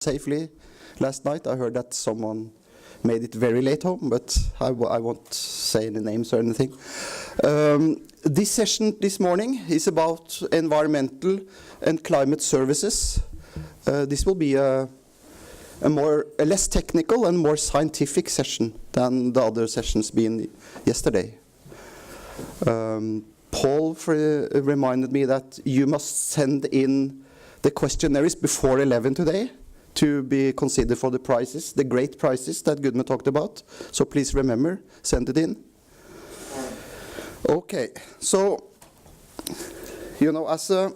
safely last night. I heard that someone made it very late home, but I won't say any names or anything. This session this morning is about environmental and climate services. This will be a less technical and more scientific session than the other sessions been yesterday. Paul reminded me that you must send in the questionnaires before 11 today to be considered for the prizes, the great prizes that Gudmund talked about. So please remember, send it in. Okay, so, you know, as a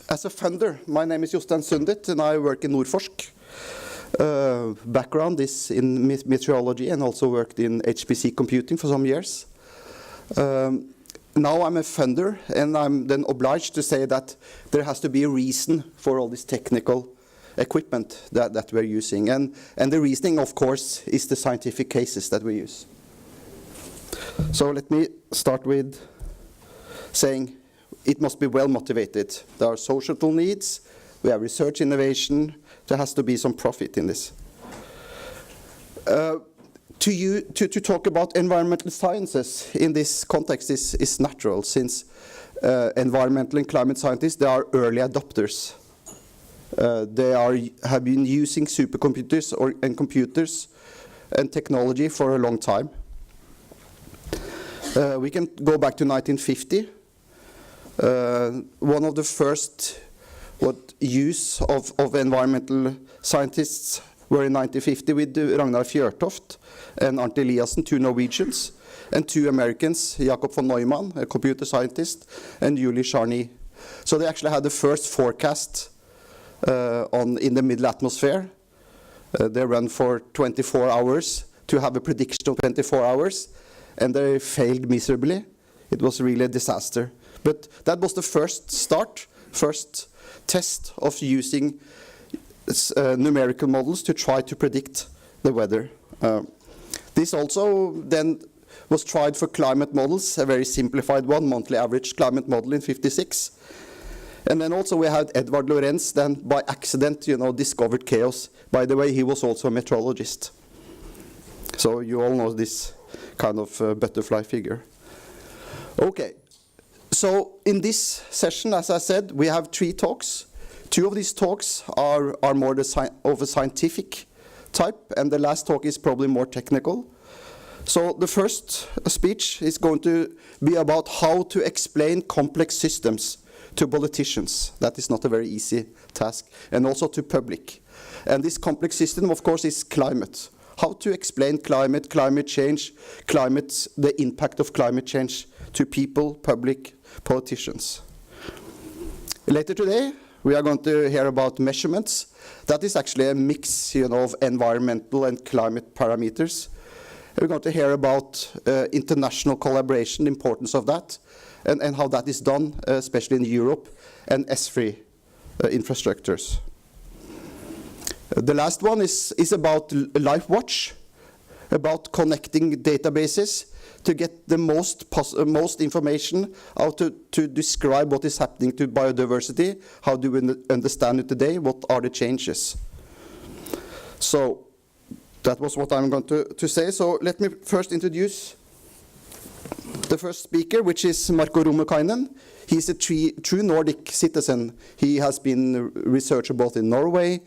funder, my name is Jostein Sundit and I work in Nordforsk. Background is in meteorology and also worked in HPC computing for some years. Now I'm a funder and I'm then obliged to say that there has to be a reason for all this technical equipment that we're using. And the reasoning, of course, is the scientific cases that we use. So let me start with saying it must be well motivated. There are societal needs, we have research innovation, there has to be some profit in this. To talk about environmental sciences in this context is natural, since environmental and climate scientists, they are early adopters. They have been using supercomputers and computers and technology for a long time. We can go back to 1950. One of the first use of environmental scientists were in 1950 with Ragnar Fjørtoft and Arnt Eliassen, 2 Norwegians, and 2 Americans, Jacob von Neumann, a computer scientist, and Julie Charny. So they actually had the first forecast in the middle atmosphere. They ran for 24 hours to have a prediction of 24 hours, and they failed miserably. It was really a disaster. But that was the first test of using numerical models to try to predict the weather. This also then was tried for climate models, a very simplified one, monthly average climate model in '56. And then also we had Edward Lorenz, then by accident, you know, discovered chaos. By the way, he was also a meteorologist. So you all know this kind of butterfly figure. Okay, so in this session, as I said, we have 3 talks. 2 of these talks are more of a scientific type, and the last talk is probably more technical. So the first speech is going to be about how to explain complex systems to politicians. That is not a very easy task, and also to public. And this complex system, of course, is climate. How to explain climate, climate change, the impact of climate change to people, public, politicians. Later today, we are going to hear about measurements. That is actually a mix, you know, of environmental and climate parameters. We're going to hear about international collaboration, the importance of that, and how that is done, especially in Europe, and ESFRI infrastructures. The last one is about LifeWatch, about connecting databases to get the most information, how to describe what is happening to biodiversity, how do we understand it today, what are the changes. So that was what I'm going to say. So let me first introduce the first speaker, which is Markku Rummukainen. He's a true Nordic citizen. He has been a researcher both in Norway,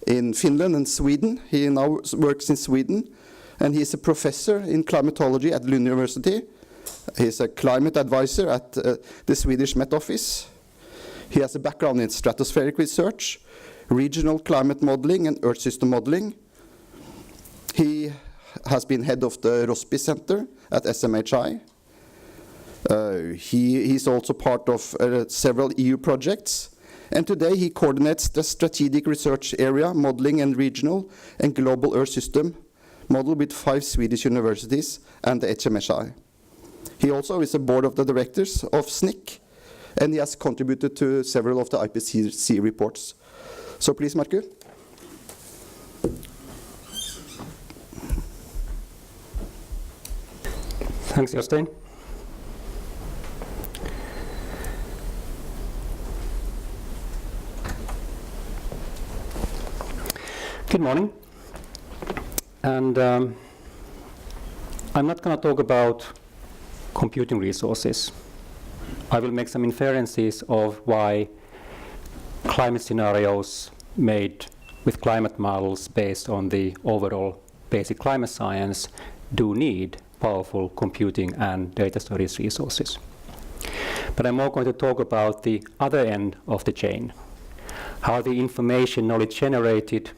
in Finland and Sweden. He now works in Sweden. And he's a professor in climatology at Lund University. He's a climate advisor at the Swedish Met Office. He has a background in stratospheric research, regional climate modeling and Earth system modeling. He has been head of the Rossby Center at SMHI. He's also part of several EU projects. And today he coordinates the strategic research area, modeling and regional and global Earth system model with 5 Swedish universities and the HMSI. He also is a board of the directors of SNIC, and he has contributed to several of the IPCC reports. So please, Markku. Thanks, Jostein. Good morning. And I'm not going to talk about computing resources. I will make some inferences of why climate scenarios made with climate models based on the overall basic climate science do need powerful computing and data storage resources. But I'm more going to talk about the other end of the chain, how the information knowledge generated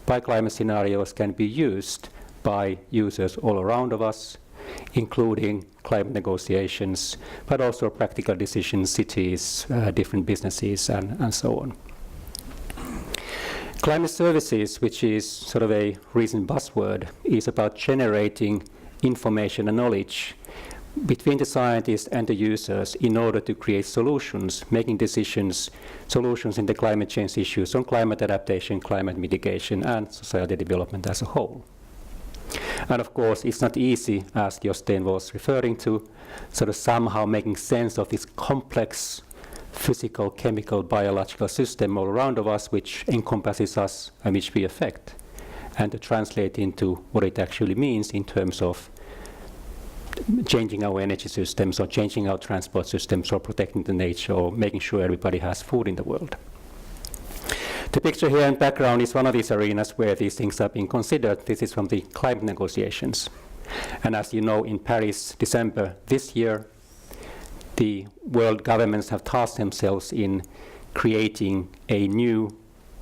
by climate scenarios can be used by users all around of us, including climate negotiations, but also practical decisions, cities, different businesses, and so on. Climate services, which is sort of a recent buzzword, is about generating information and knowledge between the scientists and the users in order to create solutions, making decisions, solutions in the climate change issues on climate adaptation, climate mitigation, and society development as a whole. And of course, it's not easy, as Jostein was referring to, sort of somehow making sense of this complex physical, chemical, biological system all around of us, which encompasses us and which we affect, and to translate into what it actually means in terms of changing our energy systems or changing our transport systems or protecting the nature or making sure everybody has food in the world. The picture here in background is one of these arenas where these things are being considered. This is from the climate negotiations. And as you know, in Paris, December this year, the world governments have tasked themselves in creating a new,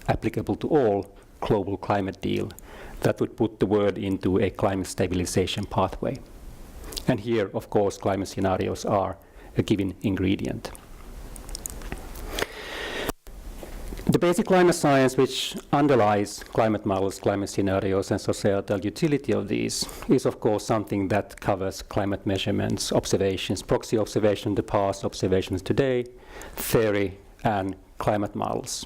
applicable to all, global climate deal that would put the world into a climate stabilization pathway. And here, of course, climate scenarios are a given ingredient. The basic climate science which underlies climate models, climate scenarios, and societal utility of these is, of course, something that covers climate measurements, observations, proxy observation in the past, observations today, theory, and climate models.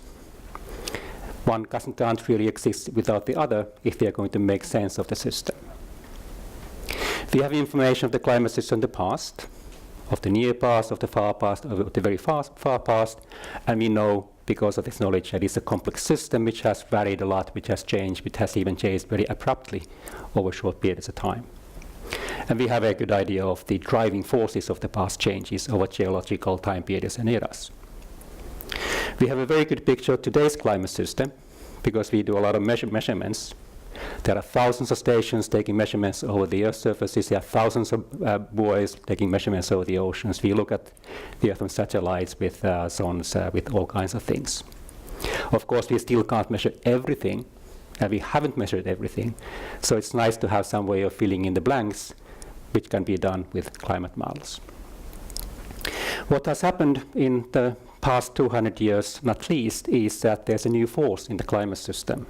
One can't really exist without the other if they are going to make sense of the system. We have information of the climate system in the past, of the near past, of the far past, of the very far past, and we know because of this knowledge that it's a complex system which has varied a lot, which has changed, which has even changed very abruptly over short periods of time. And we have a good idea of the driving forces of the past changes over geological time periods and eras. We have a very good picture of today's climate system because we do a lot of measurements. There are thousands of stations taking measurements over the Earth's surfaces. There are thousands of buoys taking measurements over the oceans. We look at the Earth on satellites with zones, with all kinds of things. Of course, we still can't measure everything, and we haven't measured everything. So it's nice to have some way of filling in the blanks, which can be done with climate models. What has happened in the past 200 years, not least, is that there's a new force in the climate system,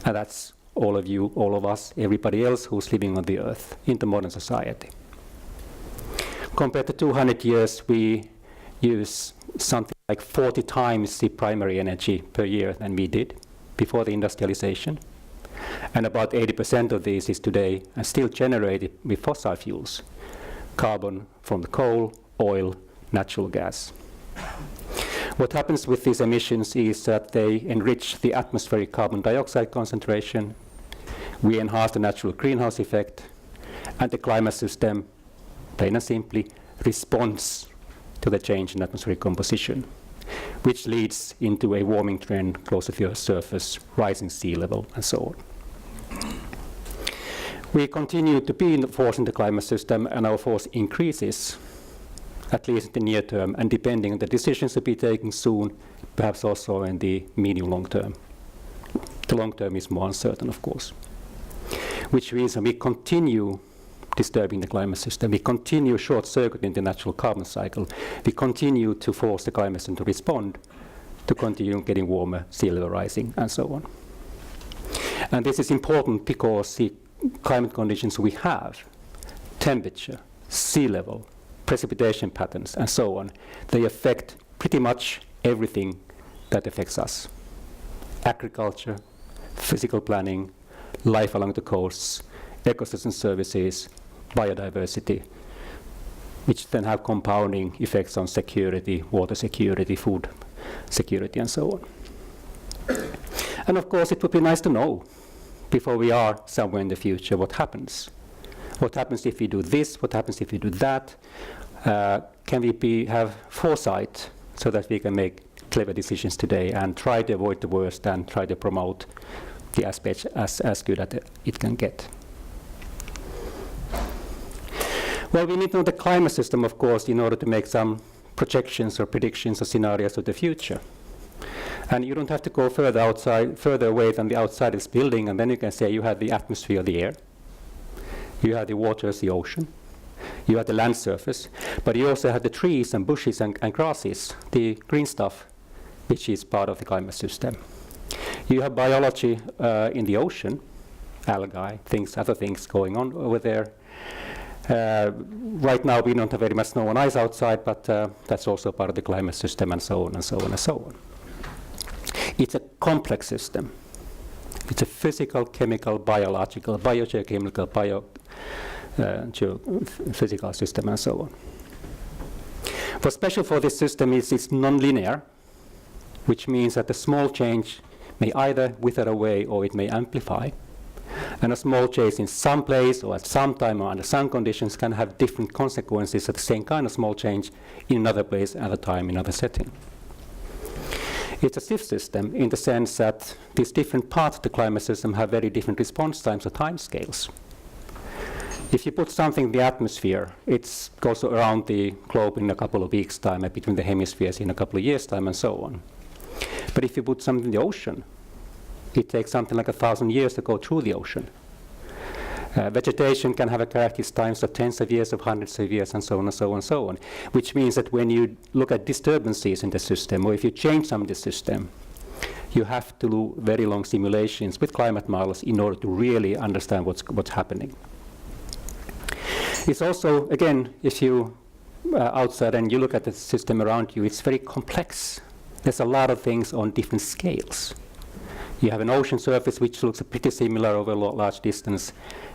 and that's all of you, all of us, everybody else who's living on the Earth in the modern society. Compared to 200 years, we use something like 40 times the primary energy per year than we did before the industrialization. And about 80% of this is today still generated with fossil fuels, carbon from the coal, oil, natural gas. What happens with these emissions is that they enrich the atmospheric carbon dioxide concentration, we enhance the natural greenhouse effect, and the climate system, plain and simply, responds to the change in atmospheric composition, which leads into a warming trend closer to the Earth's surface, rising sea level, and so on. We continue to be in the force in the climate system, and our force increases, at least in the near term, and depending on the decisions to be taken soon, perhaps also in the medium-long term. The long term is more uncertain, of course, which means that we continue disturbing the climate system, we continue short-circuiting the natural carbon cycle, we continue to force the climate system to respond, to continue getting warmer, sea level rising, and so on. And this is important because the climate conditions we have, temperature, sea level, precipitation patterns, and so on, they affect pretty much everything that affects us. Agriculture, physical planning, life along the coasts, ecosystem services, biodiversity, which then have compounding effects on security, water security, food security, and so on. And of course, it would be nice to know before we are somewhere in the future what happens. What happens if we do this? What happens if we do that? Can we have foresight so that we can make clever decisions today and try to avoid the worst and try to promote the aspects as good as it can get? Well, we need to know the climate system, of course, in order to make some projections or predictions or scenarios of the future. And you don't have to go further away than the outside of this building, and then you can say you have the atmosphere, the air, you have the waters, the ocean, you have the land surface, but you also have the trees and bushes and grasses, the green stuff, which is part of the climate system. You have biology in the ocean, algae, other things going on over there. Right now we don't have very much snow and ice outside, but that's also part of the climate system, and so on and so on and so on. It's a complex system. It's a physical, chemical, biological, biogeochemical, physical system, and so on. What's special for this system is it's non-linear, which means that a small change may either wither away or it may amplify. And a small change in some place or at some time or under some conditions can have different consequences at the same kind of small change in another place, another time, in another setting. It's a stiff system in the sense that these different parts of the climate system have very different response times or time scales. If you put something in the atmosphere, it goes around the globe in a couple of weeks' time, and between the hemispheres in a couple of years' time, and so on. But if you put something in the ocean, it takes something like 1,000 years to go through the ocean. Vegetation can have a characteristic times of tens of years, of hundreds of years, and so on and so on and so on, which means that when you look at disturbances in the system, or if you change some of the system, you have to do very long simulations with climate models in order to really understand what's happening. It's also, again, if you outside and you look at the system around you, it's very complex. There's a lot of things on different scales. You have an ocean surface which looks pretty similar over a large distance.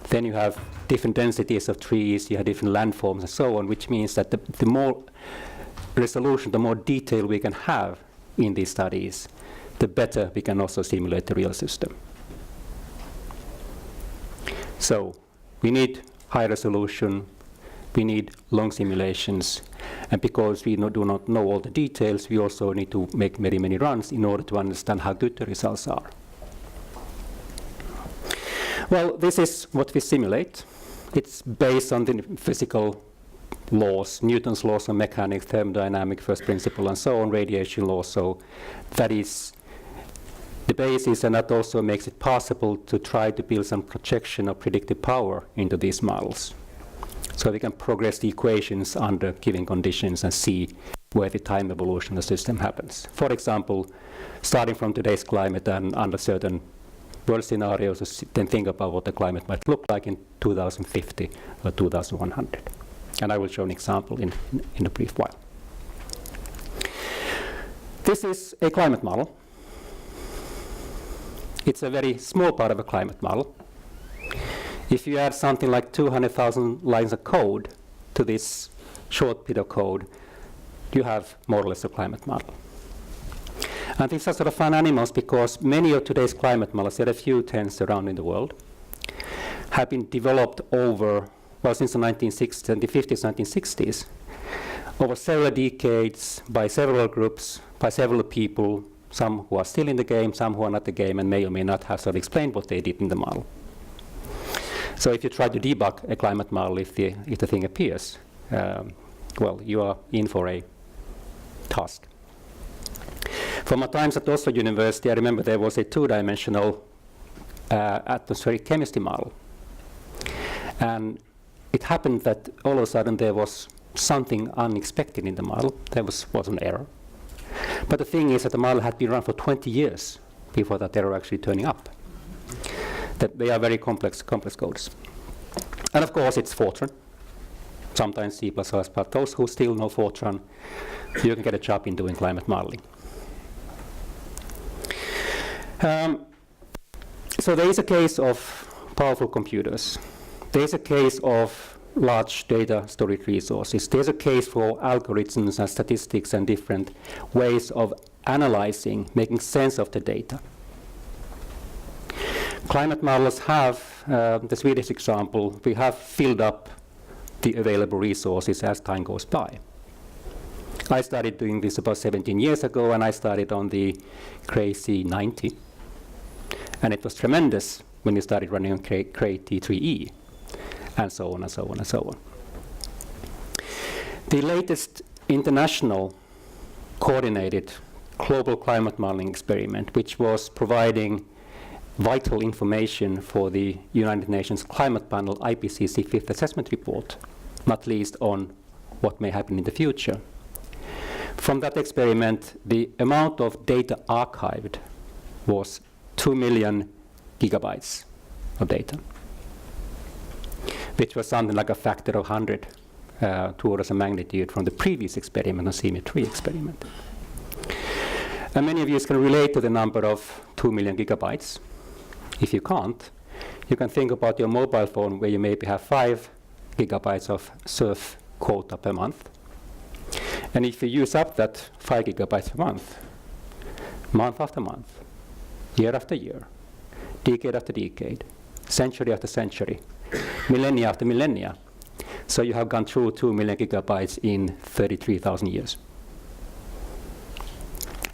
Then you have different densities of trees, you have different landforms and so on, which means that the more resolution, the more detail we can have in these studies, the better we can also simulate the real system. So we need high resolution, we need long simulations, and because we do not know all the details, we also need to make many, many runs in order to understand how good the results are. Well, this is what we simulate. It's based on the physical laws, Newton's laws of mechanics, thermodynamic, first principle, and so on, radiation laws. So that is the basis, and that also makes it possible to try to build some projection of predictive power into these models. So we can progress the equations under given conditions and see where the time evolution of the system happens. For example, starting from today's climate and under certain world scenarios, then think about what the climate might look like in 2050 or 2100. And I will show an example in a brief while. This is a climate model. It's a very small part of a climate model. If you add something like 200,000 lines of code to this short bit of code, you have more or less a climate model. And these are sort of fun animals because many of today's climate models, there are a few tens around in the world, have been developed over, well, since the 1960s and the 50s, 1960s, over several decades by several groups, by several people, some who are still in the game, some who are not in the game, and may or may not have sort of explained what they did in the model. So if you try to debug a climate model, if the thing appears, well, you are in for a task. From my times at Oslo University, I remember there was a two-dimensional atmospheric chemistry model. And it happened that all of a sudden there was something unexpected in the model. There was an error. But the thing is that the model had been run for 20 years before that error actually turning up. That they are very complex codes. And of course it's Fortran, sometimes C++, but those who still know Fortran, you can get a job in doing climate modeling. So there is a case of powerful computers. There is a case of large data storage resources. There's a case for algorithms and statistics and different ways of analyzing, making sense of the data. Climate models have, the Swedish example, we have filled up the available resources as time goes by. I started doing this about 17 years ago, and I started on the Cray C90. And it was tremendous when you started running on Cray T3E, and so on and so on and so on. The latest international coordinated global climate modeling experiment, which was providing vital information for the United Nations Climate Panel IPCC Fifth Assessment Report, not least on what may happen in the future. From that experiment, the amount of data archived was 2 million gigabytes of data, which was something like a factor of 100 to orders of magnitude from the previous experiment, the CME3 experiment. And many of you can relate to the number of 2 million gigabytes. If you can't, you can think about your mobile phone where you maybe have 5 gigabytes of surf quota per month. And if you use up that 5 gigabytes per month after month, year after year, decade after decade, century after century, millennia after millennia, so you have gone through 2 million gigabytes in 33,000 years.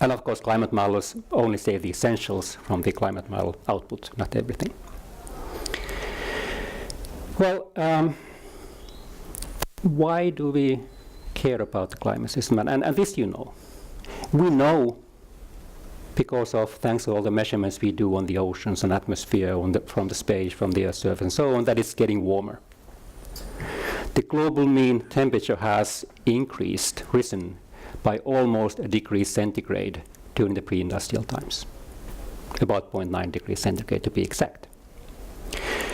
And of course, climate models only save the essentials from the climate model output, not everything. Well, why do we care about the climate system? And this you know. We know because of, thanks to all the measurements we do on the oceans and atmosphere, from the space, from the Earth's surface, and so on, that it's getting warmer. The global mean temperature has risen by almost a degree centigrade during the pre-industrial times, about 0.9 degrees centigrade to be exact.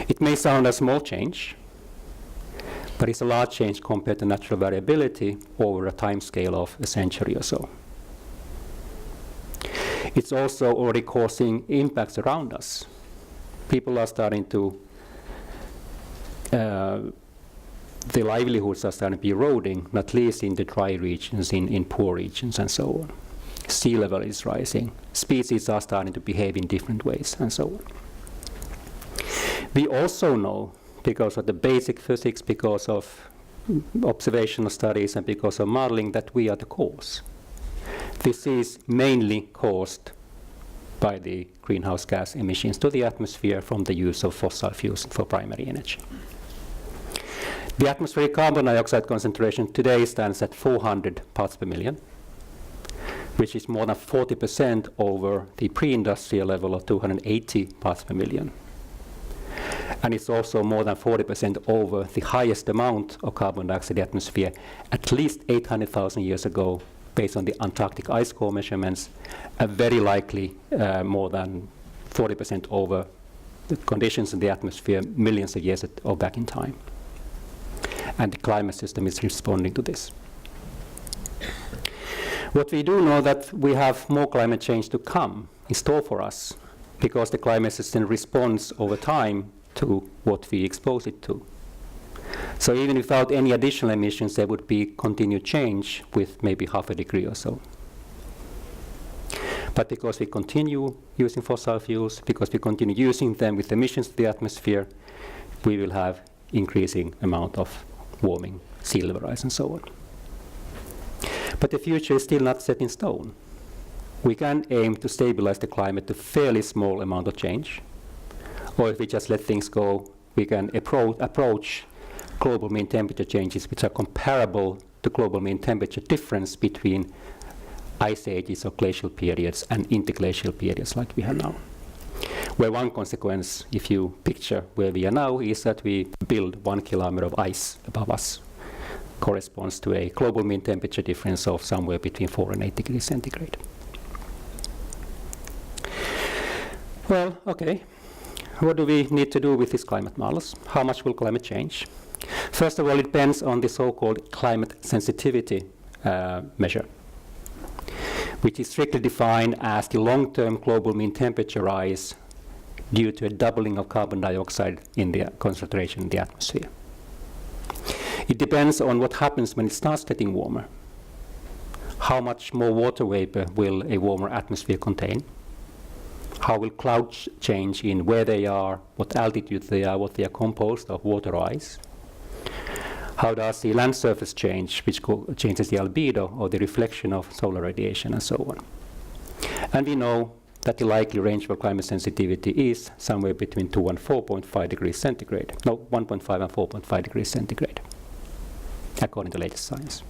It may sound a small change, but it's a large change compared to natural variability over a time scale of a century or so. It's also already causing impacts around us. People are starting to, the livelihoods are starting to be eroding, not least in the dry regions, in poor regions, and so on. Sea level is rising. Species are starting to behave in different ways, and so on. We also know, because of the basic physics, because of observational studies, and because of modeling, that we are the cause. This is mainly caused by the greenhouse gas emissions to the atmosphere from the use of fossil fuels for primary energy. The atmospheric carbon dioxide concentration today stands at 400 parts per million, which is more than 40% over the pre-industrial level of 280 parts per million. And it's also more than 40% over the highest amount of carbon dioxide in the atmosphere at least 800,000 years ago, based on the Antarctic ice core measurements, very likely more than 40% over the conditions in the atmosphere millions of years back in time. And the climate system is responding to this. What we do know that we have more climate change to come in store for us, because the climate system responds over time to what we expose it to. So even without any additional emissions, there would be continued change with maybe half a degree or so. But because we continue using fossil fuels, because we continue using them with emissions to the atmosphere, we will have increasing amount of warming, sea level rise, and so on. But the future is still not set in stone. We can aim to stabilize the climate to fairly small amount of change. Or if we just let things go, we can approach global mean temperature changes which are comparable to global mean temperature difference between ice ages or glacial periods and interglacial periods like we have now. Where one consequence, if you picture where we are now, is that we build 1 kilometer of ice above us, corresponds to a global mean temperature difference of somewhere between 4 and 8 degrees centigrade. Well, okay. What do we need to do with these climate models? How much will climate change? First of all, it depends on the so-called climate sensitivity measure, which is strictly defined as the long-term global mean temperature rise due to a doubling of carbon dioxide in the concentration in the atmosphere. It depends on what happens when it starts getting warmer. How much more water vapor will a warmer atmosphere contain? How will clouds change in where they are, what altitude they are, what they are composed of, water or ice? How does the land surface change, which changes the albedo or the reflection of solar radiation and so on? And we know that the likely range for climate sensitivity is somewhere between 2 and 4.5 degrees centigrade. No, 1.5 and 4.5 degrees centigrade, according to latest science.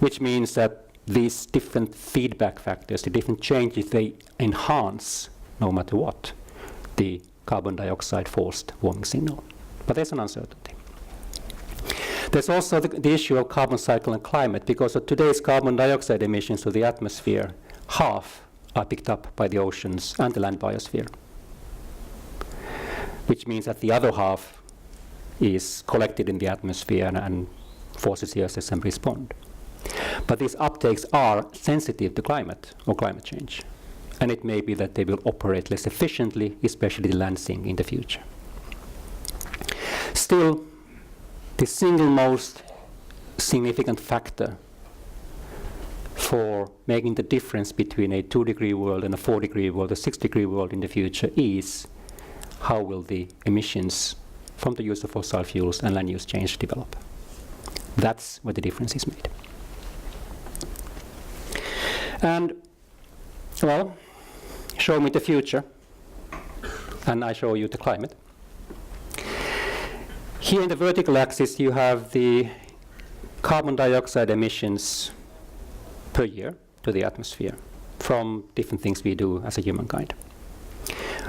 Which means that these different feedback factors, the different changes, they enhance, no matter what, the carbon dioxide forced warming signal. But there's an uncertainty. There's also the issue of carbon cycle and climate, because of today's carbon dioxide emissions to the atmosphere, half are picked up by the oceans and the land biosphere, which means that the other half is collected in the atmosphere and forces the Earth system to respond. But these uptakes are sensitive to climate or climate change, and it may be that they will operate less efficiently, especially the land sink in the future. Still, the single most significant factor for making the difference between a 2-degree world and a 4-degree world, a 6-degree world in the future is how will the emissions from the use of fossil fuels and land use change develop. That's where the difference is made. And, well, show me the future, and I show you the climate. Here in the vertical axis you have the carbon dioxide emissions per year to the atmosphere from different things we do as a humankind.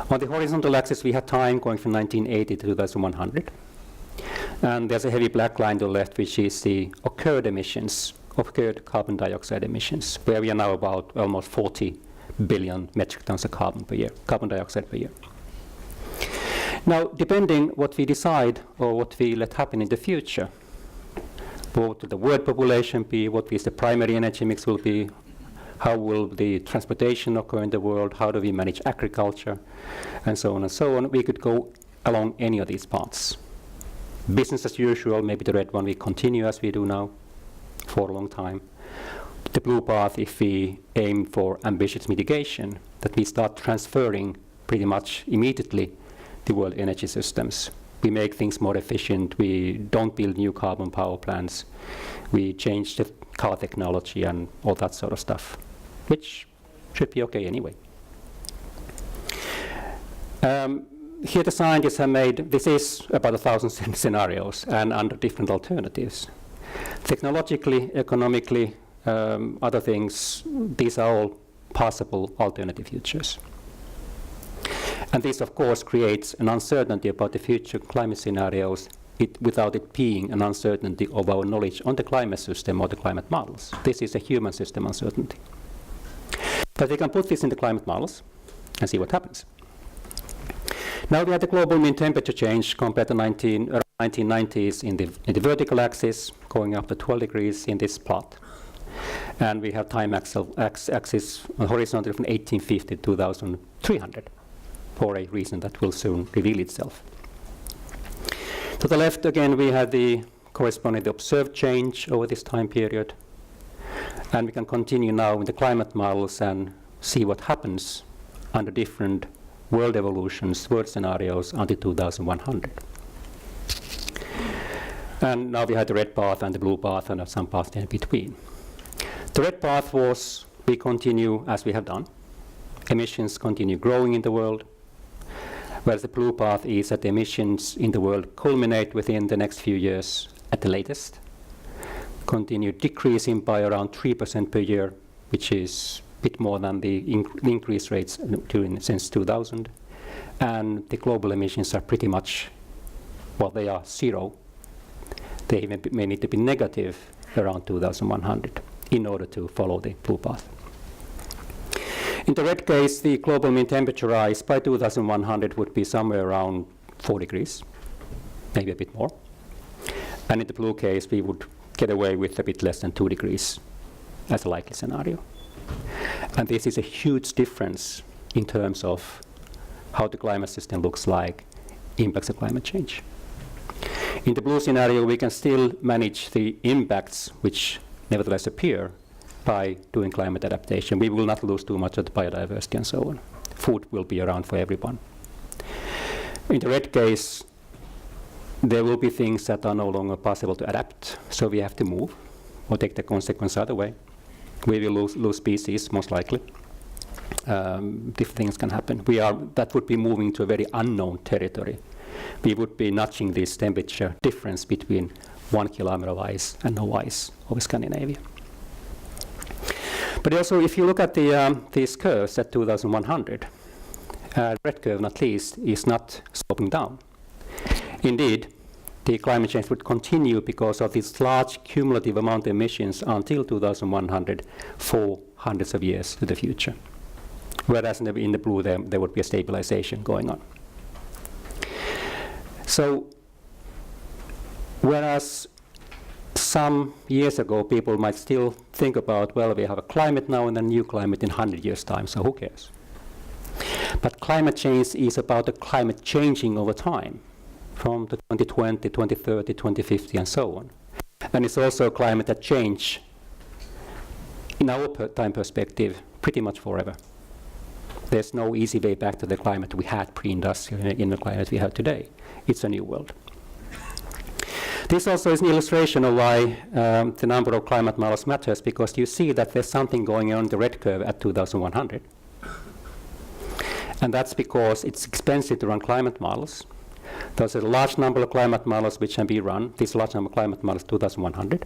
On the horizontal axis we have time going from 1980 to 2100. And there's a heavy black line to the left, which is the occurred carbon dioxide emissions, where we are now about almost 40 billion metric tons of carbon dioxide per year. Now, depending what we decide or what we let happen in the future, what will the world population be, what is the primary energy mix will be, how will the transportation occur in the world, how do we manage agriculture, and so on, we could go along any of these paths. Business as usual, maybe the red one, we continue as we do now for a long time. The blue path, if we aim for ambitious mitigation, that we start transferring pretty much immediately the world energy systems. We make things more efficient, we don't build new carbon power plants, we change the car technology and all that sort of stuff, which should be okay anyway. Here the scientists have made, this is about 1,000 scenarios and under different alternatives. Technologically, economically, other things, these are all possible alternative futures. And this, of course, creates an uncertainty about the future climate scenarios without it being an uncertainty of our knowledge on the climate system or the climate models. This is a human system uncertainty. But we can put this in the climate models and see what happens. Now we have the global mean temperature change compared to 1990s in the vertical axis, going up to 12 degrees in this plot. And we have time axis horizontally from 1850 to 2300. For a reason that will soon reveal itself. To the left, again, we have the corresponding the observed change over this time period. And we can continue now in the climate models and see what happens under different world evolutions, world scenarios until 2100. And now we have the red path and the blue path and some paths in between. The red path was we continue as we have done. Emissions continue growing in the world. Whereas the blue path is that the emissions in the world culminate within the next few years at the latest, continue decreasing by around 3% per year, which is a bit more than the increase rates since 2000. And the global emissions are pretty much, well, they are zero. They even may need to be negative around 2100 in order to follow the blue path. In the red case, the global mean temperature rise by 2100 would be somewhere around 4 degrees, maybe a bit more. And in the blue case, we would get away with a bit less than 2 degrees as a likely scenario. And this is a huge difference in terms of how the climate system looks like, impacts of climate change. In the blue scenario, we can still manage the impacts which nevertheless appear by doing climate adaptation. We will not lose too much of the biodiversity and so on. food will be around for everyone. In the red case, there will be things that are no longer possible to adapt, so we have to move or take the consequence other way. We will lose species, most likely. Different things can happen. That would be moving to a very unknown territory. We would be notching this temperature difference between 1 kilometer of ice and no ice over Scandinavia. But also, if you look at these curves at 2100, the red curve, at least, is not sloping down. Indeed, the climate change would continue because of this large cumulative amount of emissions until 2100 for hundreds of years to the future. Whereas in the blue, there would be a stabilization going on. So, whereas some years ago, people might still think about, well, we have a climate now and a new climate in 100 years' time, so who cares? But climate change is about the climate changing over time, from the 2020, 2030, 2050, and so on. And it's also a climate that change, in our time perspective, pretty much forever. There's no easy way back to the climate we had pre-industrial in the climate we have today. It's a new world. This also is an illustration of why the number of climate models matters, because you see that there's something going on in the red curve at 2100. And that's because it's expensive to run climate models. There's a large number of climate models which can be run. This large number of climate models 2100.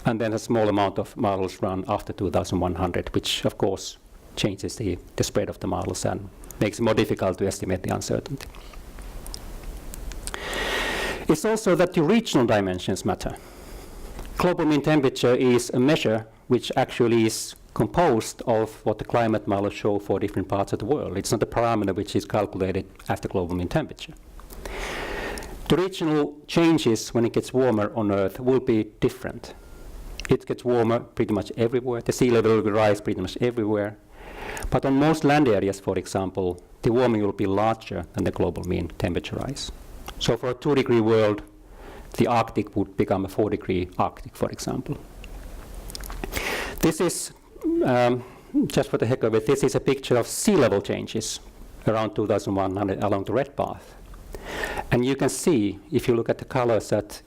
And then a small amount of models run after 2100, which of course changes the spread of the models and makes it more difficult to estimate the uncertainty. It's also that the regional dimensions matter. Global mean temperature is a measure which actually is composed of what the climate models show for different parts of the world. It's not a parameter which is calculated as the global mean temperature. The regional changes when it gets warmer on Earth will be different. It gets warmer pretty much everywhere. The sea level will rise pretty much everywhere. But on most land areas, for example, the warming will be larger than the global mean temperature rise. So for a 2-degree world, the Arctic would become a 4-degree Arctic, for example. This is, just for the heck of it, this is a picture of sea level changes around 2100 along the red path. And you can see, if you look at the colors, that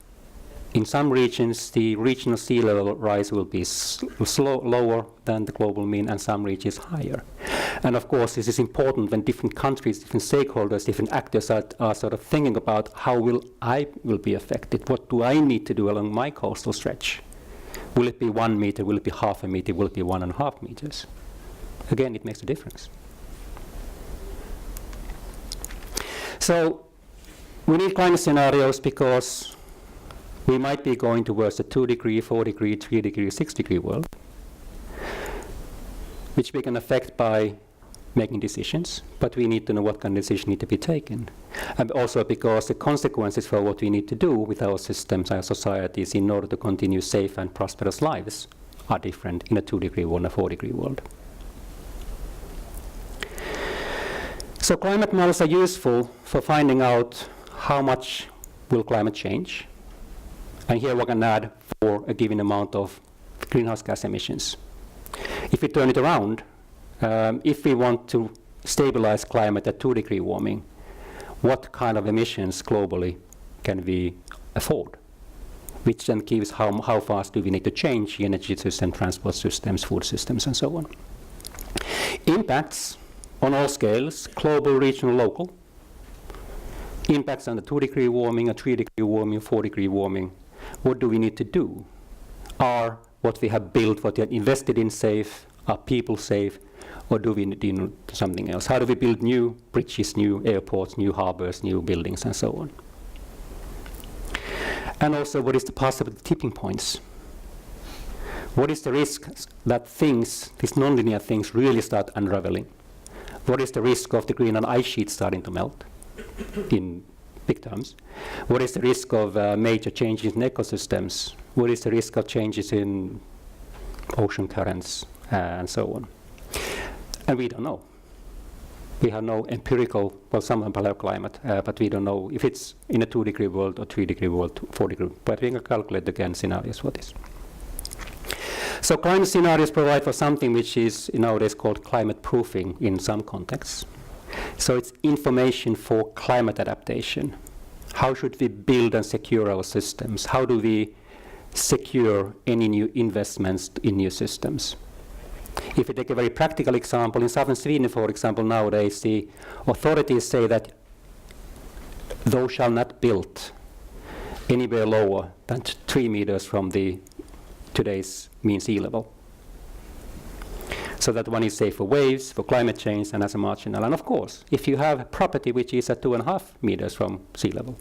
in some regions, the regional sea level rise will be lower than the global mean, and some regions higher. And of course, this is important when different countries, different stakeholders, different actors are sort of thinking about how will I be affected? What do I need to do along my coastal stretch? Will it be 1 meter? Will it be half a meter? Will it be 1.5 meters? Again, it makes a difference. So we need climate scenarios because we might be going towards a 2-degree, 4-degree, 3-degree, 6-degree world, which we can affect by making decisions, but we need to know what kind of decisions need to be taken. And also because the consequences for what we need to do with our systems, our societies, in order to continue safe and prosperous lives are different in a 2-degree world and a 4-degree world. So climate models are useful for finding out how much will climate change. And here we can add for a given amount of greenhouse gas emissions. If we turn it around, if we want to stabilize climate at 2-degree warming, what kind of emissions globally can we afford? Which then gives how fast do we need to change the energy system, transport systems, food systems, and so on. Impacts on all scales, global, regional, local. Impacts on the 2-degree warming, a 3-degree warming, 4-degree warming. What do we need to do? Are what we have built, what we have invested in safe? Are people safe? Or do we need something else? How do we build new bridges, new airports, new harbors, new buildings, and so on? And also, what is the possible tipping points? What is the risk that things, these nonlinear things, really start unraveling? What is the risk of the Greenland ice sheet starting to melt in big terms? What is the risk of major changes in ecosystems? What is the risk of changes in ocean currents and so on? And we don't know. We have no empirical, well, some paleoclimate, but we don't know if it's in a 2-degree world or 3-degree world, 4-degree. But we can calculate again scenarios for this. So climate scenarios provide for something which is nowadays called climate proofing in some contexts. So it's information for climate adaptation. How should we build and secure our systems? How do we secure any new investments in new systems? If we take a very practical example, in southern Sweden, for example, nowadays the authorities say that thou shall not build anywhere lower than 3 meters from the today's mean sea level. So that one is safe for waves, for climate change, and as a marginal. And of course, if you have a property which is at 2.5 meters from sea level,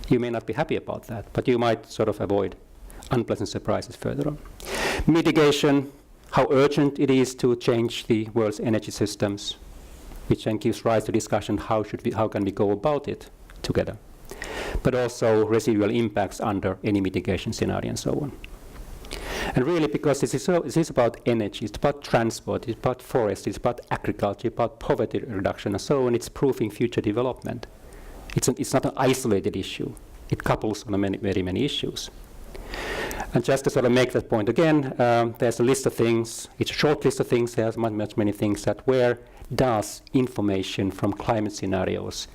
you may not be happy about that, but you might sort of avoid unpleasant surprises further on. Mitigation, how urgent it is to change the world's energy systems, which then gives rise to discussion how can we go about it together. But also residual impacts under any mitigation scenario and so on. And really, because this is about energy, it's about transport, it's about forest, it's about agriculture, it's about poverty reduction and so on, it's proving future development. It's not an isolated issue. It couples on very many issues. And just to sort of make that point again, there's a list of things, it's a short list of things, there's many things that where does information from climate scenarios,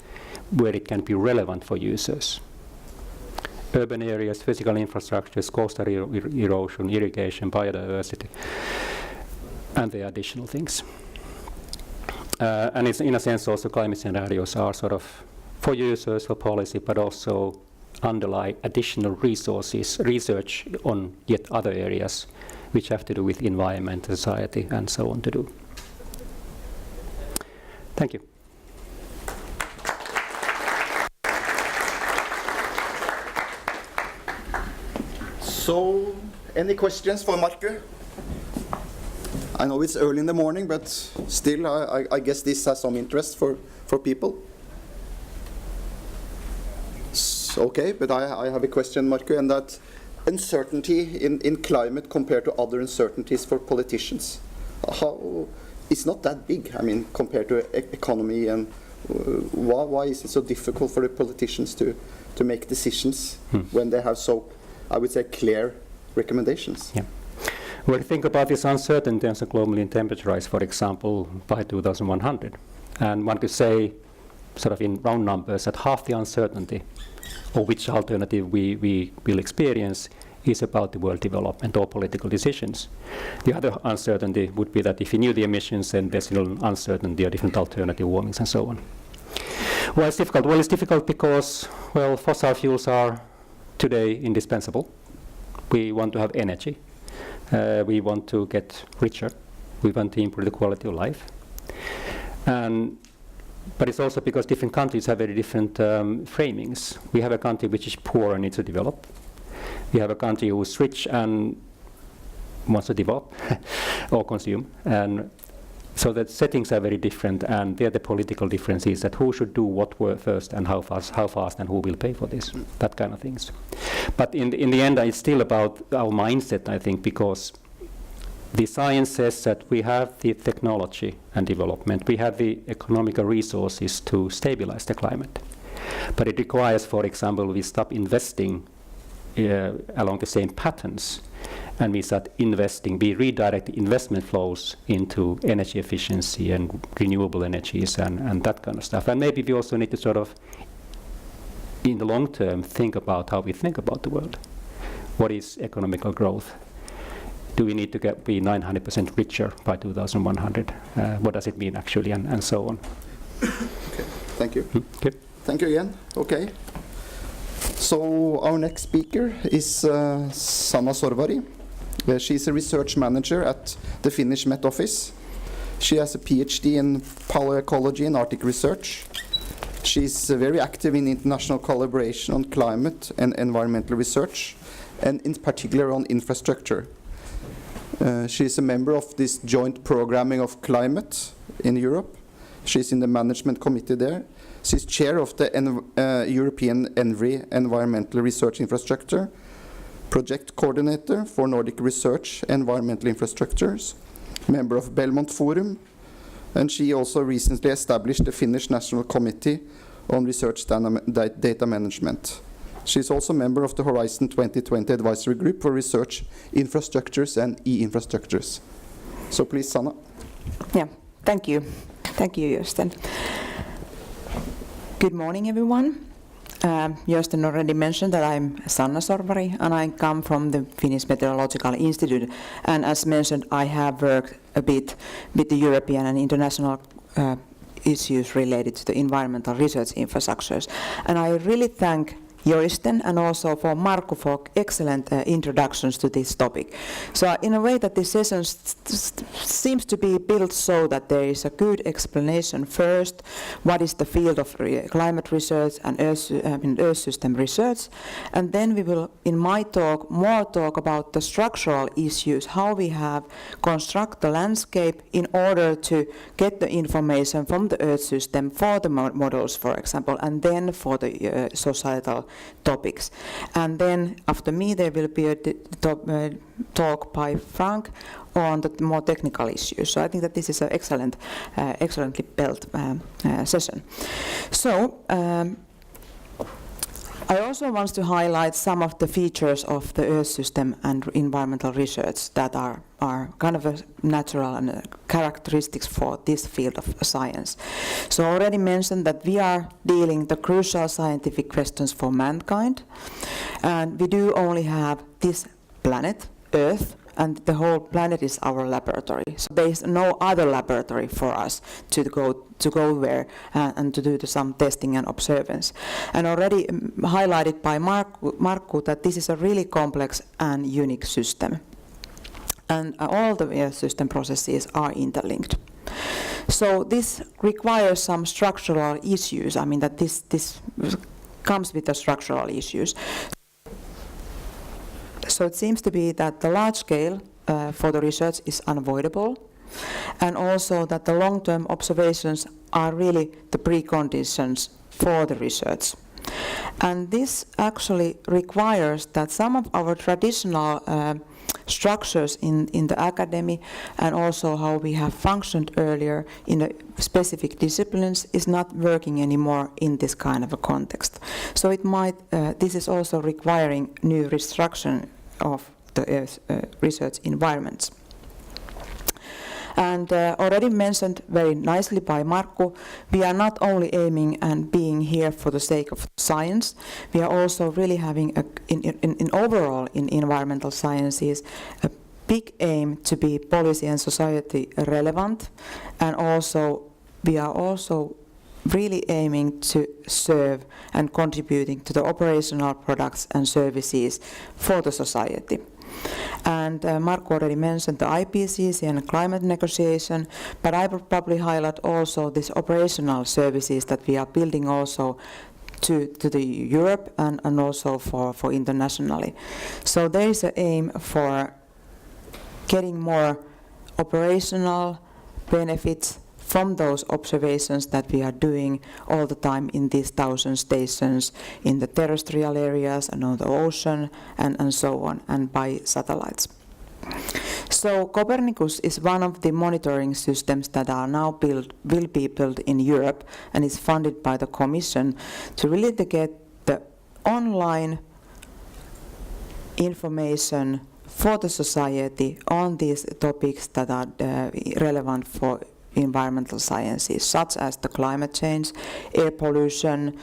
where it can be relevant for users. Urban areas, physical infrastructures, coastal erosion, irrigation, biodiversity, and the additional things. And it's, in a sense, also climate scenarios are sort of for users, for policy, but also underlie additional resources, research on yet other areas which have to do with environment, society, and so on to do. Thank you. So, any questions for Markku? I know it's early in the morning, but still, I guess this has some interest for people. Okay, but I have a question, Markku, and that uncertainty in climate compared to other uncertainties for politicians, it's not that big, I mean, compared to economy, and why is it so difficult for the politicians to make decisions when they have so, I would say, clear recommendations? Yeah. Well, think about this uncertainty in terms of global temperature rise, for example, by 2100. And one could say, sort of in round numbers, that half the uncertainty or which alternative we will experience is about the world development or political decisions. The other uncertainty would be that if you knew the emissions, then there's still uncertainty or different alternative warmings and so on. Why it's difficult? Well, it's difficult because, well, fossil fuels are today indispensable. We want to have energy. We want to get richer. We want to improve the quality of life. But it's also because different countries have very different framings. We have a country which is poor and needs to develop. We have a country who is rich and wants to develop or consume. And so the settings are very different, and there the political difference is that who should do what first and how fast and who will pay for this, that kind of things. But in the end, it's still about our mindset, I think, because the science says that we have the technology and development, we have the economical resources to stabilize the climate. But it requires, for example, we stop investing along the same patterns, and we start investing, we redirect the investment flows into energy efficiency and renewable energies and that kind of stuff. And maybe we also need to sort of, in the long term, think about how we think about the world. What is economical growth? Do we need to be 900% richer by 2100? What does it mean actually, and so on. Okay, thank you. Okay. Thank you again. Okay. So our next speaker is Sanna Sorvari. She's a research manager at the Finnish Met Office. She has a PhD in paleoecology and Arctic research. She's very active in international collaboration on climate and environmental research, and in particular on infrastructure. She's a member of this joint programming of climate in Europe. She's in the management committee there. She's chair of the European ENVI Environmental Research Infrastructure, project coordinator for Nordic Research Environmental Infrastructures, member of Belmont Forum, and she also recently established the Finnish National Committee on Research Data Management. She's also a member of the Horizon 2020 Advisory Group for Research Infrastructures and E-Infrastructures. So please, Sanna. Yeah, thank you. Thank you, Josten. Good morning, everyone. Josten already mentioned that I'm Sanna Sorvari, and I come from the Finnish Meteorological Institute. And as mentioned, I have worked a bit with the European and international issues related to the environmental research infrastructures. And I really thank Joisten and also for Markku for excellent introductions to this topic. So in a way that this session seems to be built so that there is a good explanation first, what is the field of climate research and Earth system research, and then we will, in my talk, more talk about the structural issues, how we have construct the landscape in order to get the information from the Earth system for the models, for example, and then for the societal topics. And then after me there will be a talk by Frank on the more technical issues. So I think that this is an excellently built session. So I also want to highlight some of the features of the Earth system and environmental research that are kind of a natural and characteristics for this field of science. So I already mentioned that we are dealing the crucial scientific questions for mankind, and we do only have this planet, Earth, and the whole planet is our laboratory. So there is no other laboratory for us to go there and to do some testing and observance. And already highlighted by Markku that this is a really complex and unique system. And all the Earth system processes are interlinked. So this requires some structural issues. I mean that this comes with the structural issues. So it seems to be that the large scale for the research is unavoidable, and also that the long-term observations are really the preconditions for the research. And this actually requires that some of our traditional structures in the academy and also how we have functioned earlier in the specific disciplines is not working anymore in this kind of a context. So it might, this is also requiring new restructuring of the research environments. And already mentioned very nicely by Markku, we are not only aiming and being here for the sake of science, we are also really having, in overall in environmental sciences, a big aim to be policy and society relevant, and also we are also really aiming to serve and contributing to the operational products and services for the society. And Markku already mentioned the IPCC and climate negotiation, but I will probably highlight also these operational services that we are building also to the Europe and also for internationally. So there is an aim for getting more operational benefits from those observations that we are doing all the time in these 1,000 stations in the terrestrial areas and on the ocean and so on, and by satellites. So Copernicus is one of the monitoring systems that are now will be built in Europe, and is funded by the Commission to really get the online information for the society on these topics that are relevant for environmental sciences, such as the climate change, air pollution,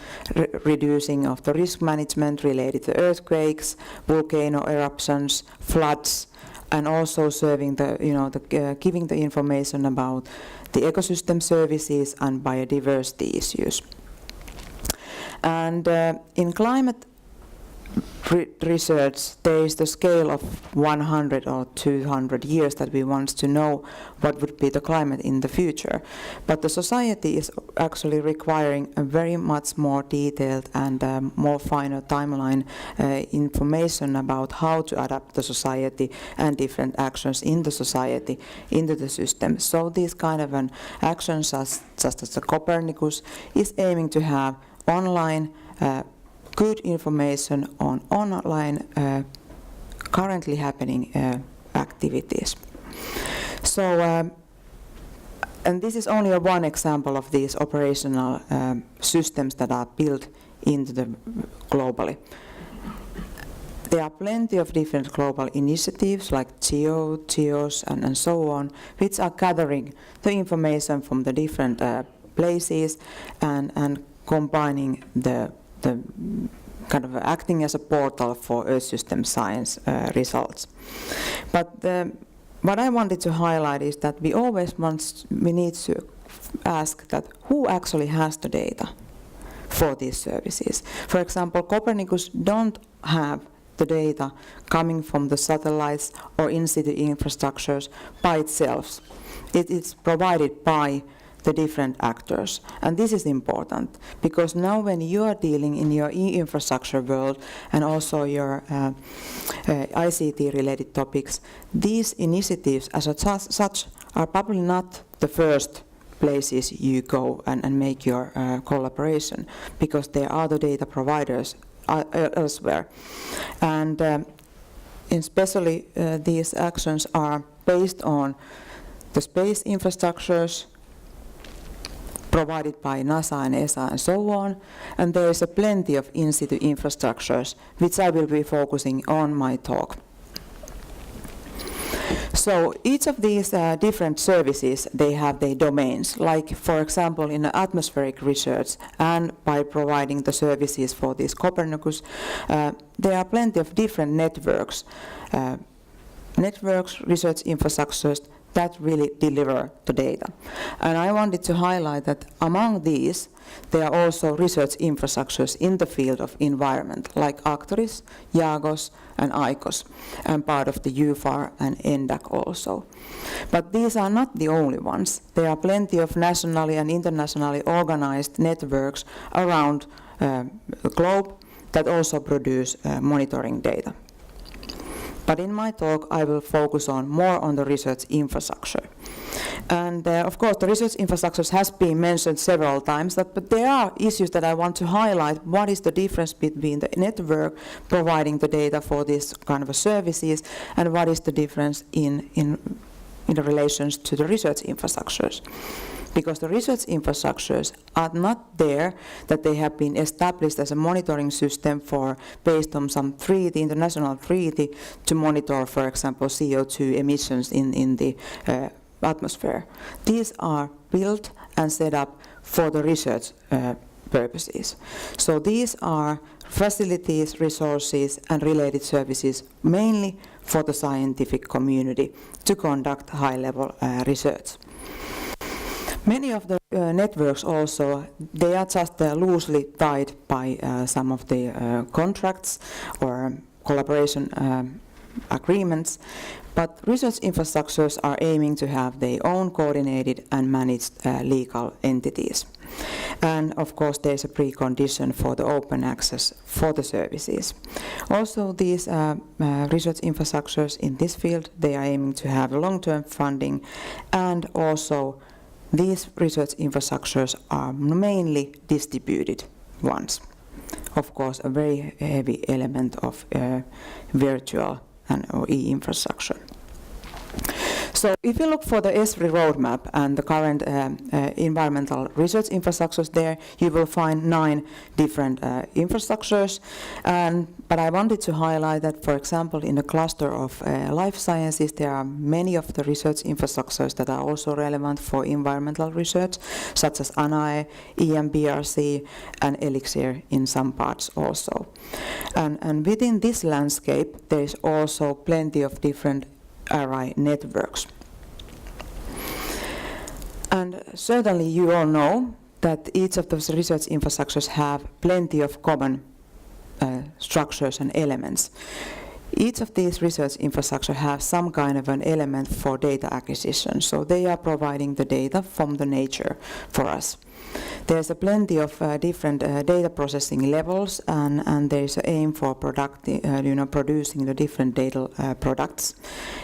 reducing of the risk management related to earthquakes, volcano eruptions, floods, and also serving the, giving the information about the ecosystem services and biodiversity issues. And in climate research, there is the scale of 100 or 200 years that we want to know what would be the climate in the future. But the society is actually requiring a very much more detailed and more finer timeline information about how to adapt the society and different actions in the society into the system. So these kind of actions, just as the Copernicus, is aiming to have online good information on online currently happening activities. So, and this is only one example of these operational systems that are built into the globally. There are plenty of different global initiatives like GEOS and so on, which are gathering the information from the different places and combining the kind of acting as a portal for Earth system science results. But what I wanted to highlight is that we need to ask that who actually has the data for these services. For example, Copernicus don't have the data coming from the satellites or in-situ infrastructures by itself. It is provided by the different actors. And this is important, because now when you are dealing in your e-infrastructure world and also your ICT-related topics, these initiatives as such are probably not the first places you go and make your collaboration, because there are the data providers elsewhere. And especially these actions are based on the space infrastructures provided by NASA and ESA and so on, and there is a plenty of in-situ infrastructures, which I will be focusing on my talk. So each of these different services, they have their domains, like for example in atmospheric research, and by providing the services for this Copernicus, there are plenty of different networks, research infrastructures that really deliver the data. And I wanted to highlight that among these, there are also research infrastructures in the field of environment, like Arcturus, IAGOS, and ICOS, and part of the UFAR and ENDAC also. But these are not the only ones. There are plenty of nationally and internationally organized networks around the globe that also produce monitoring data. But in my talk, I will focus more on the research infrastructure. And of course, the research infrastructures has been mentioned several times, but there are issues that I want to highlight. What is the difference between the network providing the data for these kind of services, and what is the difference in the relations to the research infrastructures? Because the research infrastructures are not there that they have been established as a monitoring system based on some treaty, international treaty, to monitor, for example, CO2 emissions in the atmosphere. These are built and set up for the research purposes. So these are facilities, resources, and related services mainly for the scientific community to conduct high-level research. Many of the networks also, they are just loosely tied by some of the contracts or collaboration agreements, but research infrastructures are aiming to have their own coordinated and managed legal entities. And of course, there's a precondition for the open access for the services. Also, these research infrastructures in this field, they are aiming to have long-term funding, and also these research infrastructures are mainly distributed ones. Of course, a very heavy element of virtual and e-infrastructure. So if you look for the ESRI roadmap and the current environmental research infrastructures there, you will find 9 different infrastructures. But I wanted to highlight that, for example, in the cluster of life sciences, there are many of the research infrastructures that are also relevant for environmental research, such as ANAE, EMBRC, and Elixir in some parts also. And within this landscape, there is also plenty of different RI networks. And certainly you all know that each of those research infrastructures have plenty of common structures and elements. Each of these research infrastructures have some kind of an element for data acquisition, so they are providing the data from the nature for us. There's a plenty of different data processing levels, and there is an aim for producing the different data products.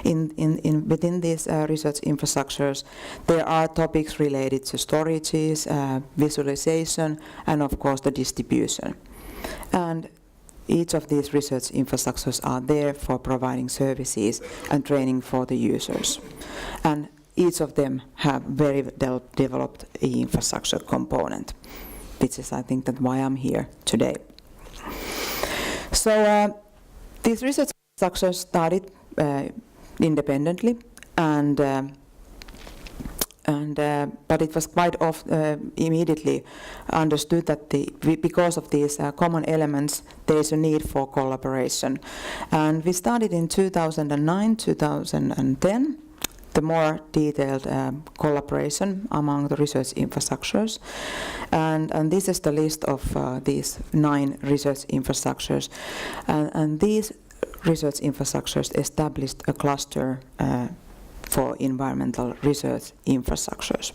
Within these research infrastructures, there are topics related to storages, visualization, and of course the distribution. And each of these research infrastructures are there for providing services and training for the users. And each of them have very developed infrastructure component, which is, I think, that why I'm here today. So These research structures started independently, but it was quite immediately understood that because of these common elements, there is a need for collaboration. And we started in 2009, 2010, the more detailed collaboration among the research infrastructures. And this is the list of these 9 research infrastructures. And these research infrastructures established a cluster for environmental research infrastructures.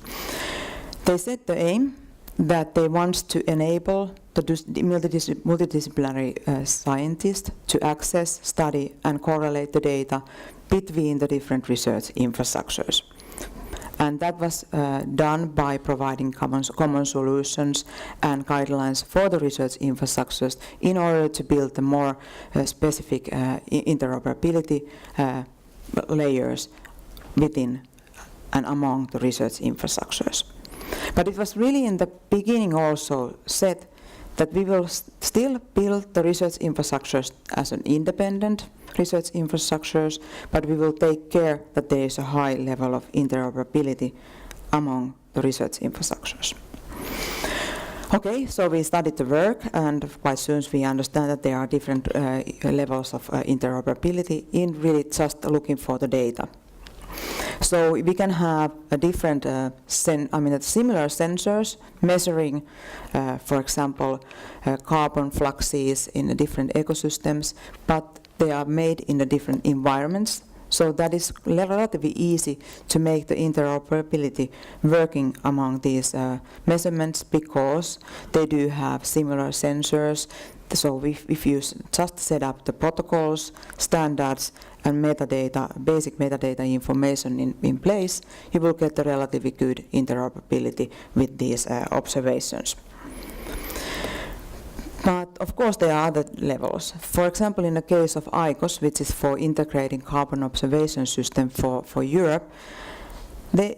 They set the aim that they want to enable the multidisciplinary scientists to access, study and correlate the data between the different research infrastructures. And that was done by providing common solutions and guidelines for the research infrastructures in order to build the more specific interoperability layers within and among the research infrastructures. But it was really in the beginning also said that we will still build the research infrastructures as an independent research infrastructures, but we will take care that there is a high level of interoperability among the research infrastructures. Okay, so we started the work, and quite soon we understand that there are different levels of interoperability in really just looking for the data. So we can have a different, similar sensors measuring, for example, carbon fluxes in the different ecosystems, but they are made in the different environments. So that is relatively easy to make the interoperability working among these measurements because they do have similar sensors. So if you just set up the protocols, standards, and metadata, basic metadata information in place, you will get a relatively good interoperability with these observations. But of course there are other levels. For example, in the case of ICOS, which is for integrating carbon observation system for Europe,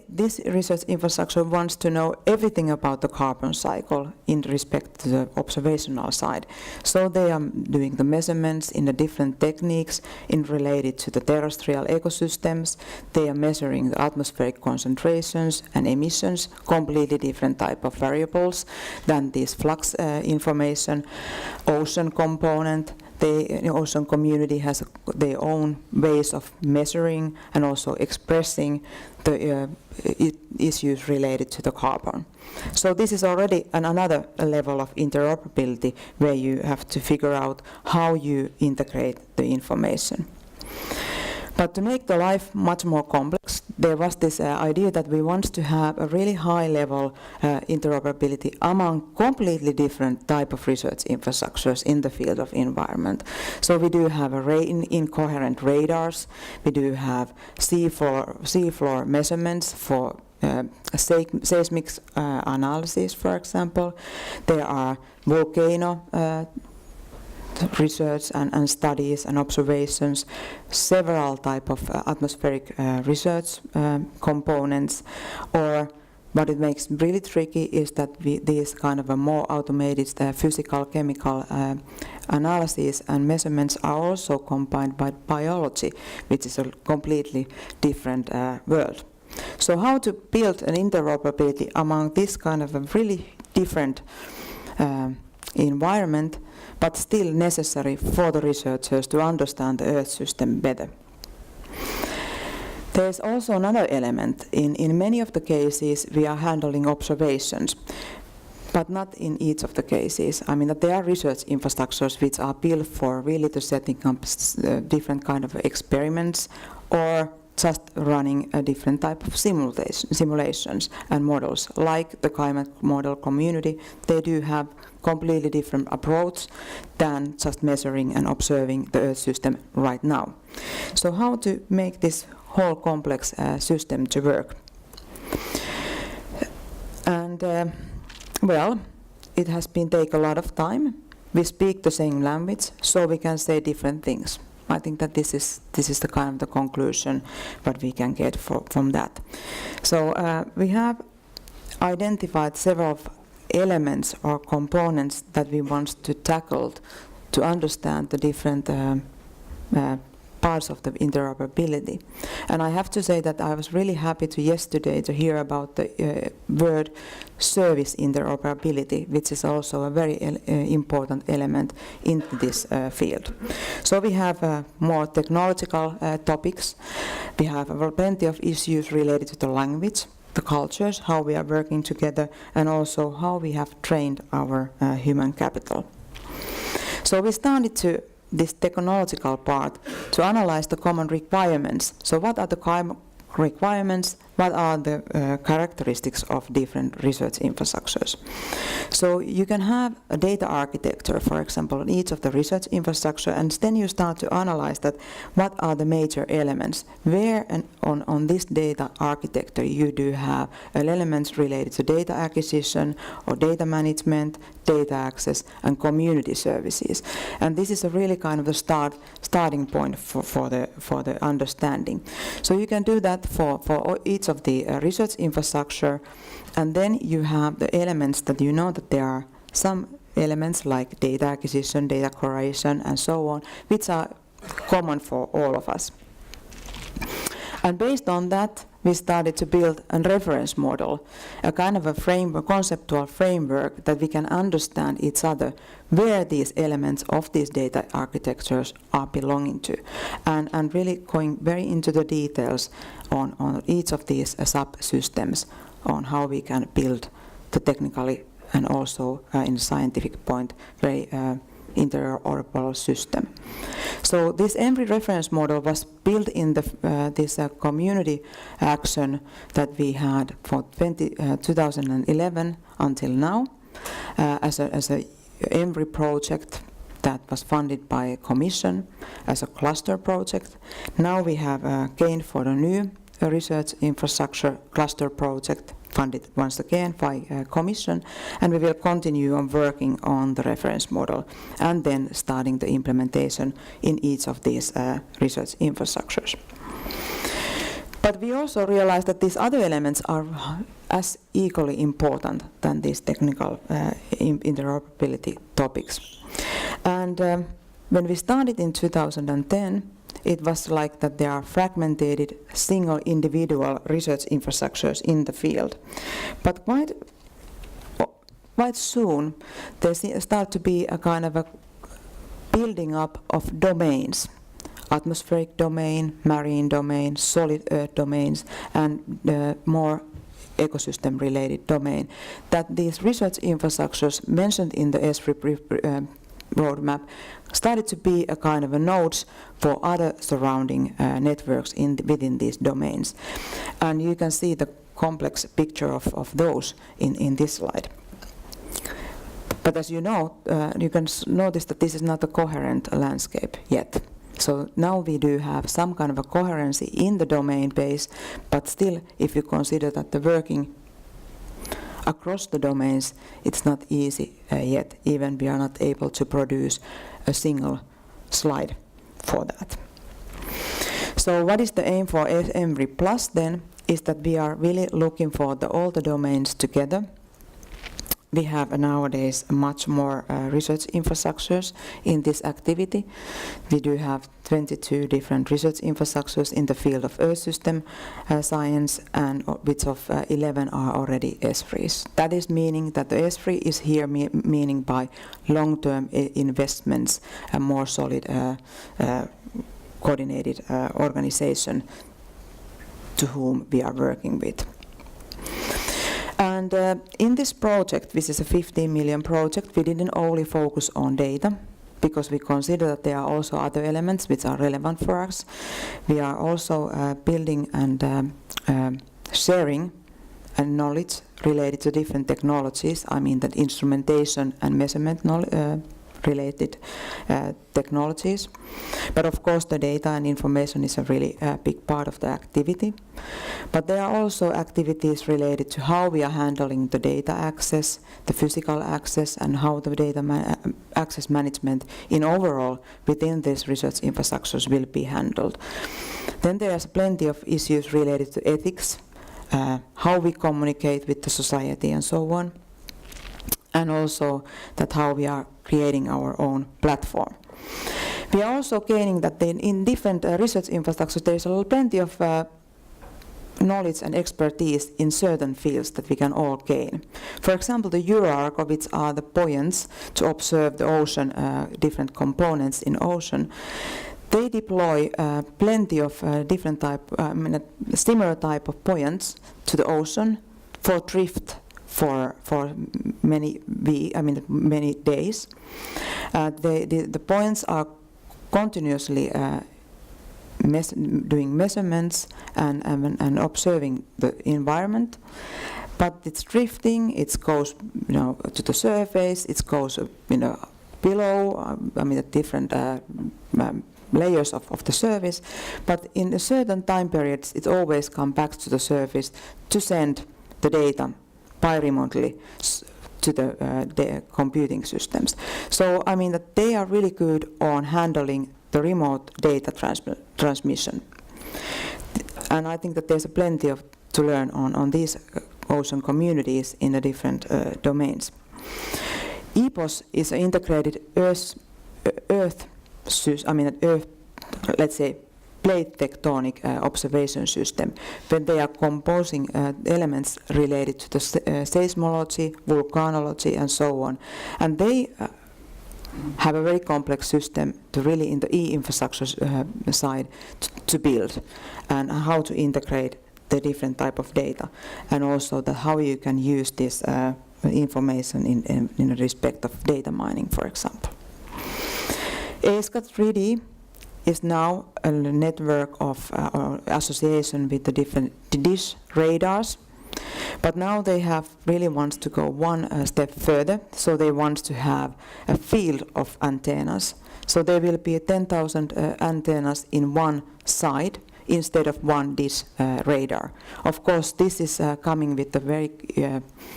this research infrastructure wants to know everything about the carbon cycle in respect to the observational side. So they are doing the measurements in the different techniques in related to the terrestrial ecosystems. They are measuring the atmospheric concentrations and emissions, completely different type of variables than this flux information. Ocean component. The ocean community has their own ways of measuring and also expressing the issues related to the carbon. So this is already another level of interoperability where you have to figure out how you integrate the information. But to make the life much more complex, there was this idea that we want to have a really high level interoperability among completely different type of research infrastructures in the field of environment. So we do have incoherent radars, we do have seafloor measurements for seismic analysis, for example. There are volcano research and studies and observations, several type of atmospheric research components, or what it makes really tricky is that these kind of a more automated physical, chemical analysis and measurements are also combined by biology, which is a completely different world. So how to build an interoperability among this kind of a really different environment, but still necessary for the researchers to understand the Earth system better. There is also another element. In many of the cases, we are handling observations, but not in each of the cases. I mean that there are research infrastructures which are built for really to setting up different kind of experiments or just running a different type of simulations and models. Like the climate model community, they do have completely different approach than just measuring and observing the Earth system right now. So how to make this whole complex system to work? And well, it has been take a lot of time. We speak the same language, so we can say different things. I think that this is the kind of the conclusion what we can get from that. So we have identified several elements or components that we want to tackle to understand the different parts of the interoperability. And I have to say that I was really happy yesterday to hear about the word service interoperability, which is also a very important element in this field. So we have more technological topics. We have plenty of issues related to the language, the cultures, how we are working together, and also how we have trained our human capital. So we started to this technological part to analyze the common requirements. So what are the requirements? What are the characteristics of different research infrastructures? So you can have a data architecture, for example, in each of the research infrastructure, and then you start to analyze that what are the major elements. Where and on this data architecture you do have elements related to data acquisition or data management, data access, and community services. And this is a really kind of the starting point for the understanding. So you can do that for each of the research infrastructure, and then you have the elements that you know that there are some elements like data acquisition, data curation, and so on, which are common for all of us. And based on that, we started to build a reference model, a kind of a framework, conceptual framework that we can understand each other, where these elements of these data architectures are belonging to, and really going very into the details on each of these subsystems, on how we can build the technically and also in scientific point very interoperable system. So this ENVRI reference model was built in this community action that we had for 2011 until now as a ENVRI project that was funded by a commission as a cluster project. Now we have gained for the new research infrastructure cluster project funded once again by Commission, and we will continue on working on the reference model and then starting the implementation in each of these research infrastructures. But we also realize that these other elements are as equally important than these technical interoperability topics. And when we started in 2010, it was like that there are fragmented single individual research infrastructures in the field. But quite soon there start to be a kind of a building up of domains. Atmospheric domain, marine domain, solid earth domains, and more ecosystem related domain. That these research infrastructures mentioned in the ESFRI roadmap started to be a kind of a nodes for other surrounding networks within these domains. And you can see the complex picture of those in this slide. But as you know, you can notice that this is not a coherent landscape yet. So now we do have some kind of a coherency in the domain base, but still, if you consider that the working across the domains, it's not easy yet. Even we are not able to produce a single slide for that. So what is the aim for ENVRI Plus then, is that we are really looking for all the domains together. We have nowadays much more research infrastructures in this activity. We do have 22 different research infrastructures in the field of Earth system science, and which of 11 are already ESFRIs. That is meaning that the ESFRI is here meaning by long-term investments, a more solid coordinated organization to whom we are working with. And in this project, which is a 15 million project, we didn't only focus on data, because we consider that there are also other elements which are relevant for us. We are also building and sharing knowledge related to different technologies. I mean that instrumentation and measurement related technologies. But of course the data and information is a really big part of the activity. But there are also activities related to how we are handling the data access, the physical access, and how the data access management in overall within these research infrastructures will be handled. Then there's plenty of issues related to ethics, how we communicate with the society and so on, and also that how we are creating our own platform. We are also gaining that in different research infrastructures there is plenty of knowledge and expertise in certain fields that we can all gain. For example, the EuroArco, which are the buoyants to observe the ocean, different components in ocean, they deploy plenty of different type, similar type of buoyants to the ocean for drift for many days. The buoyants are continuously doing measurements and observing the environment, but it's drifting. It goes, to the surface. It goes, below. The different layers of the surface. But in a certain time periods, it always comes back to the surface to send the data by remotely to the computing systems. So that they are really good on handling the remote data transmission. And I think that there's plenty to learn on these ocean communities in the different domains. EPOS is an integrated Earth, let's say, plate tectonic observation system, when they are composing elements related to the seismology, volcanology, and so on. And they have a very complex system to really, in the e-infrastructure side, to build, and how to integrate the different type of data, and also how you can use this information in respect of data mining, for example. ESCAT 3D is now a network of or association with the different dish radars. But now they really want to go one step further, so they want to have a field of antennas. So there will be 10,000 antennas in one side instead of one dish radar. Of course, this is coming with a very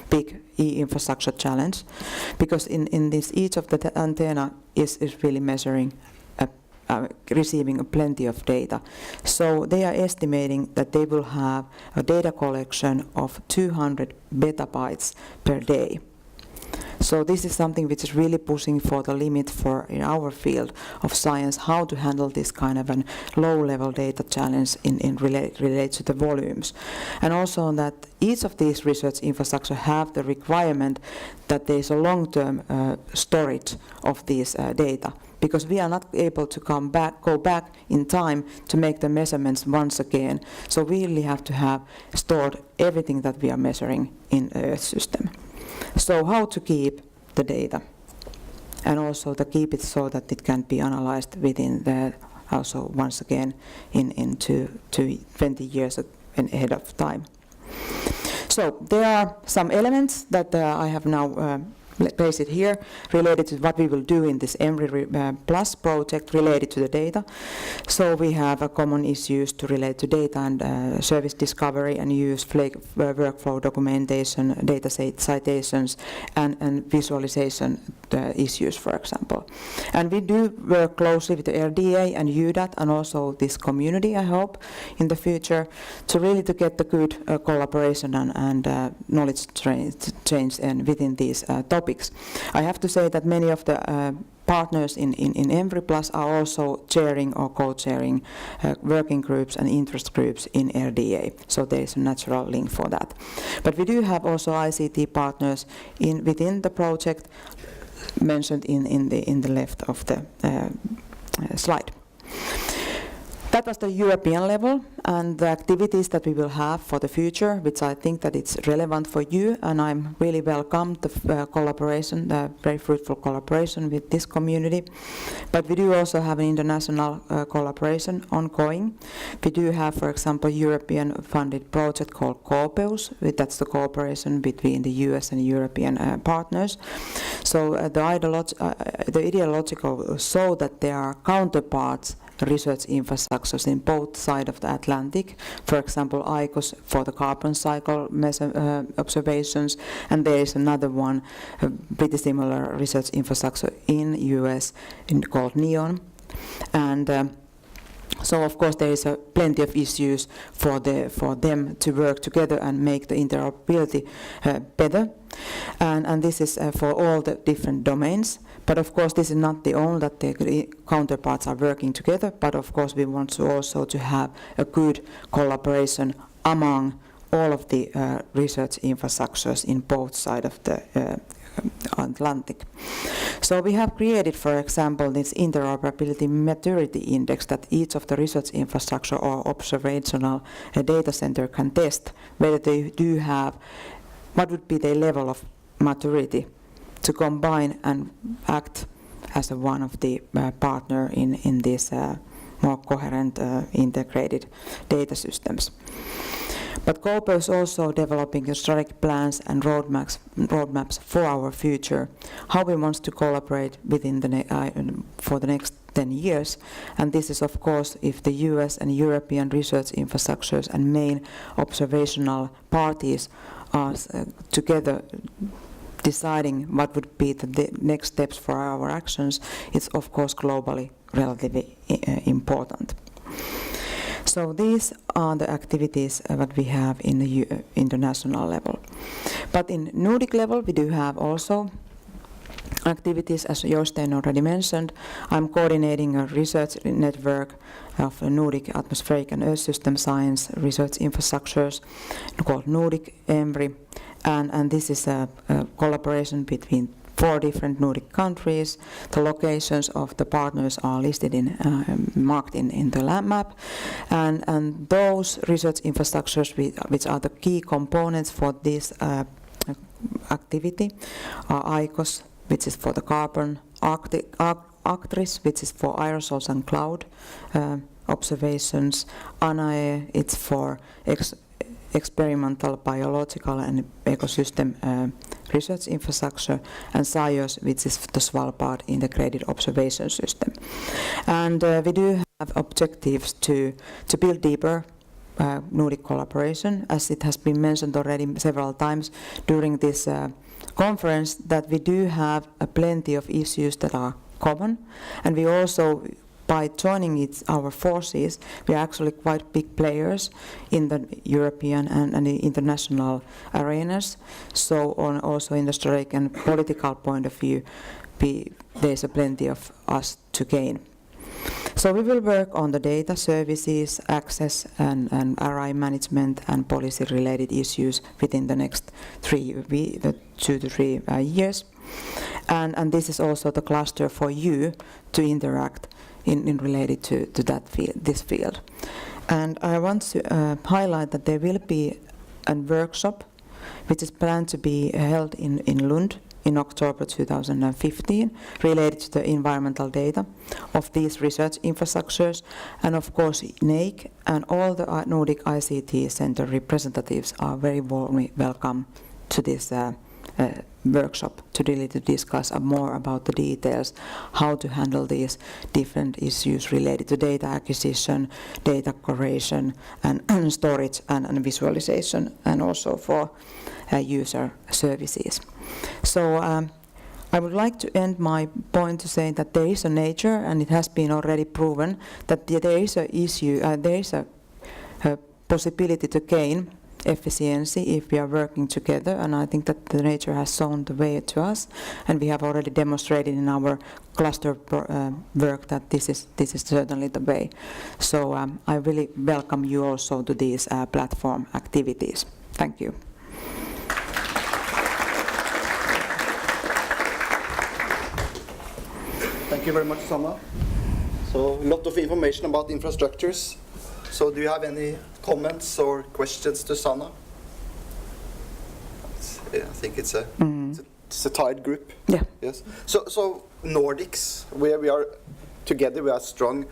big e-infrastructure challenge, because in this each of the antenna is really measuring receiving plenty of data. So they are estimating that they will have a data collection of 200 petabytes per day. So this is something which is really pushing for the limit for in our field of science, how to handle this kind of a low-level data challenge related to the volumes. And also that each of these research infrastructure have the requirement that there is a long-term storage of these data, because we are not able to go back in time to make the measurements once again. So we really have to have stored everything that we are measuring in the Earth system. So how to keep the data, and also to keep it so that it can be analyzed within the, also once again in 20 years ahead of time. So there are some elements that I have now place it here, related to what we will do in this EMRI Plus project related to the data. So we have common issues to relate to data and service discovery and use, workflow documentation, data citations, and visualization issues, for example. And we do work closely with the RDA and UDAT, and also this community, I hope, in the future, to really to get the good collaboration and knowledge change within these topics. I have to say that many of the partners in EMRI Plus are also chairing or co-chairing working groups and interest groups in RDA, so there is a natural link for that. But we do have also ICT partners within the project mentioned in the left of the slide. That was the European level, and the activities that we will have for the future, which I think that it's relevant for you, and I'm really welcome the collaboration, the very fruitful collaboration with this community. But we do also have an international collaboration ongoing. We do have, for example, European funded project called COPEUS, that's the cooperation between the US and European partners. So the ideological so that there are counterparts research infrastructures in both sides of the Atlantic. For example, ICOS for the carbon cycle observations, and there is another one, pretty similar research infrastructure in US called NEON. And so of course there is plenty of issues for them to work together and make the interoperability better. And this is for all the different domains. But of course, this is not the only that the counterparts are working together, but of course we want to also to have a good collaboration among all of the research infrastructures in both sides of the Atlantic. So we have created, for example, this interoperability maturity index that each of the research infrastructure or observational data center can test whether they do have, what would be their level of maturity to combine and act as one of the partner in these more coherent integrated data systems. But COPA is also developing strategic plans and roadmaps for our future, how we want to collaborate within for the next 10 years. And this is, of course, if the US and European research infrastructures and main observational parties are together deciding what would be the next steps for our actions, it's of course globally relatively important. So these are the activities that we have in the international level. But in Nordic level, we do have also activities, as Jostein already mentioned. I'm coordinating a research network of Nordic atmospheric and earth system science research infrastructures called Nordic EMRI. And this is a collaboration between 4 different Nordic countries. The locations of the partners are listed marked in the land map, and those research infrastructures which are the key components for this activity are ICOS, which is for the carbon, ACTRIS, which is for aerosols and cloud observations, ANAE, it's for experimental, biological and ecosystem research infrastructure, and SIOS, which is the Svalbard Integrated Observation System. And we do have objectives to build deeper Nordic collaboration, as it has been mentioned already several times during this conference, that we do have plenty of issues that are common, and we also, by joining our forces, we are actually quite big players in the European and the international arenas. So also in the strategic and political point of view, there's plenty of us to gain. So we will work on the data services, access and RI management and policy-related issues within the next 2 to 3 years. And this is also the cluster for you to interact in related to this field. And I want to highlight that there will be a workshop which is planned to be held in Lund in October 2015 related to the environmental data of these research infrastructures. And of course NAIC and all the Nordic ICT Center representatives are very warmly welcome to this workshop to discuss more about the details, how to handle these different issues related to data acquisition, data curation, and storage and visualization, and also for user services. So I would like to end my point to say that there is a nature, and it has been already proven that there is a issue, there is a possibility to gain efficiency if we are working together, and I think that the nature has shown the way to us, and we have already demonstrated in our cluster work that this is certainly the way. So I really welcome you also to these platform activities. Thank you. Thank you very much, Sanna. So a lot of information about infrastructures. So do you have any comments or questions to Sanna? I think it's a tight group. Yeah. Yes. So Nordics, where we are together, we are strong.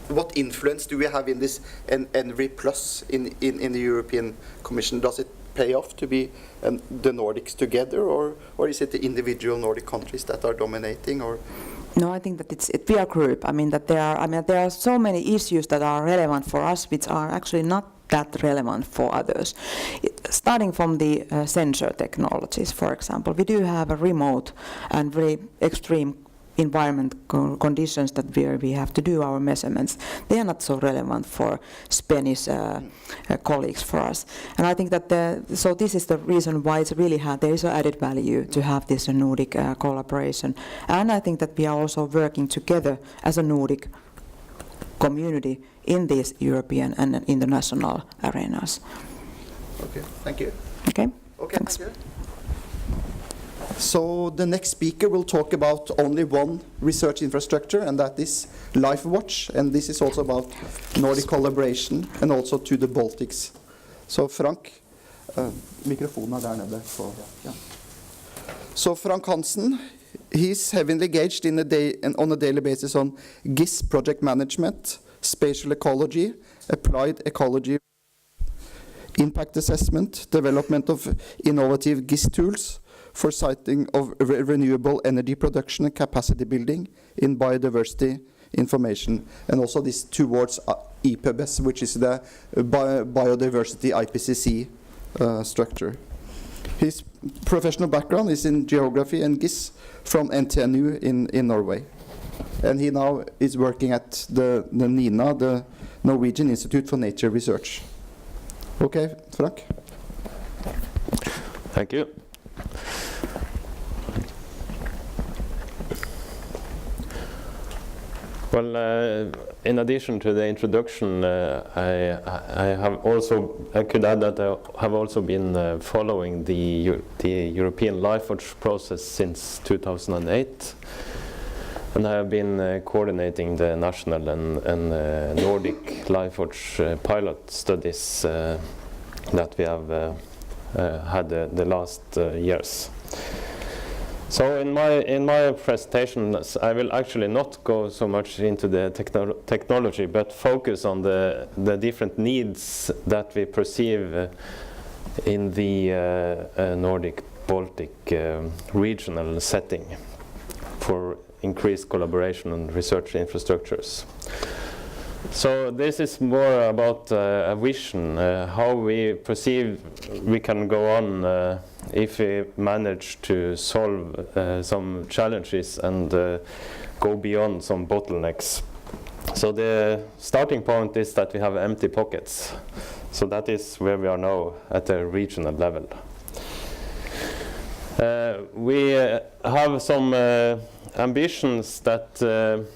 What influence do we have in this ENVI Plus in the European Commission? Does it pay off to be the Nordics together, or is it the individual Nordic countries that are dominating, or? No, I think that we are a group. I mean that there are so many issues that are relevant for us, which are actually not that relevant for others. Starting from the sensor technologies, for example, we do have a remote and very extreme environment conditions that we have to do our measurements, they are not so relevant for Spanish colleagues for us. And I think that so this is the reason why it's really there is an added value to have this Nordic collaboration. And I think that we are also working together as a Nordic community in these European and international arenas. Okay, thank you. Okay? Okay, Thanks. thank you. So the next speaker will talk about only one research infrastructure, and that is LifeWatch, and this is also about Nordic collaboration and also to the Baltics. So Frank, mikrofonen er der nede. Ja. So Frank Hansen, he's heavily engaged on a daily basis on GIS project management, spatial ecology, applied ecology, impact assessment, development of innovative GIS tools for siting of renewable energy production and capacity building in biodiversity information, and also this towards IPBES, which is the biodiversity IPCC structure. His professional background is in geography and GIS from NTNU in Norway. And he now is working at the NINA, the Norwegian Institute for Nature Research. Okay, Frank? Thank you. Well, in addition to the introduction, I could add that I have also been following the European LifeWatch process since 2008, and I have been coordinating the national and Nordic LifeWatch pilot studies that we have had the last years. So in my presentation, I will actually not go so much into the technology, but focus on the different needs that we perceive in the Nordic-Baltic regional setting for increased collaboration and research infrastructures. So this is more about a vision, how we perceive we can go on if we manage to solve some challenges and go beyond some bottlenecks. So the starting point is that we have empty pockets. So that is where we are now at a regional level. We have some ambitions that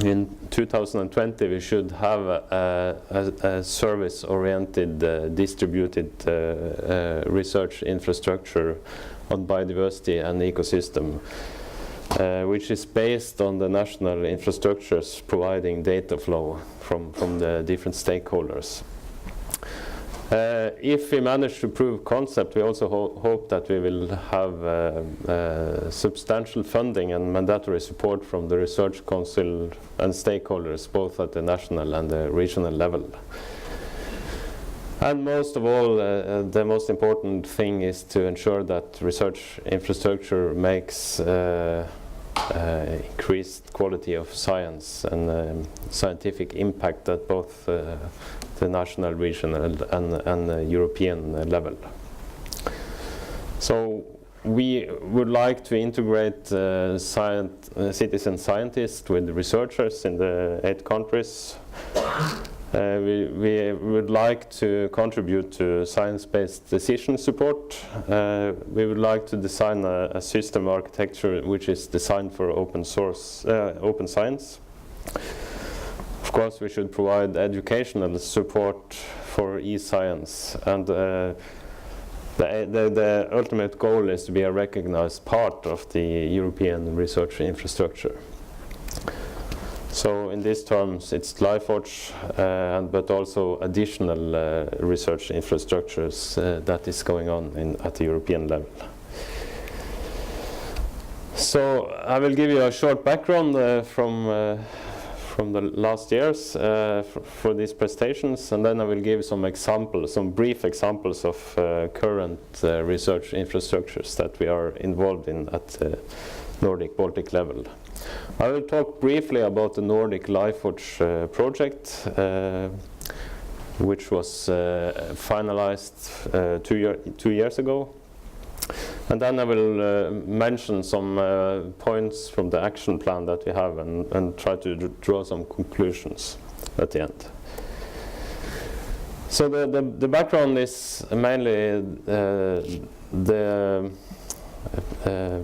in 2020 we should have a service-oriented distributed research infrastructure on biodiversity and ecosystem, which is based on the national infrastructures providing data flow from the different stakeholders. If we manage to prove concept, we also hope that we will have substantial funding and mandatory support from the Research Council and stakeholders, both at the national and the regional level. And most of all, the most important thing is to ensure that research infrastructure makes increased quality of science and scientific impact at both the national, regional and European level. So we would like to integrate citizen scientists with researchers in the 8 countries. We would like to contribute to science-based decision support. We would like to design a system architecture which is designed for open science. Of course, we should provide educational support for e-science, and the ultimate goal is to be a recognized part of the European research infrastructure. So in these terms, it's LifeWatch, but also additional research infrastructures that is going on at the European level. So I will give you a short background from the last years for these presentations, and then I will give some examples, some brief examples of current research infrastructures that we are involved in at the Nordic-Baltic level. I will talk briefly about the Nordic LifeWatch project, which was finalized 2 years ago. And then I will mention some points from the action plan that we have and try to draw some conclusions at the end. So the background is mainly the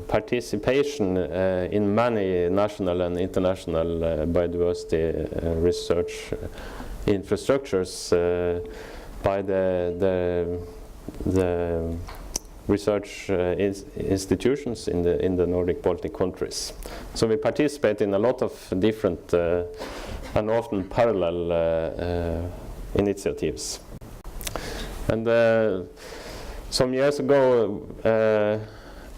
participation in many national and international biodiversity research infrastructures by the research institutions in the Nordic Baltic countries. So we participate in a lot of different and often parallel initiatives. And some years ago,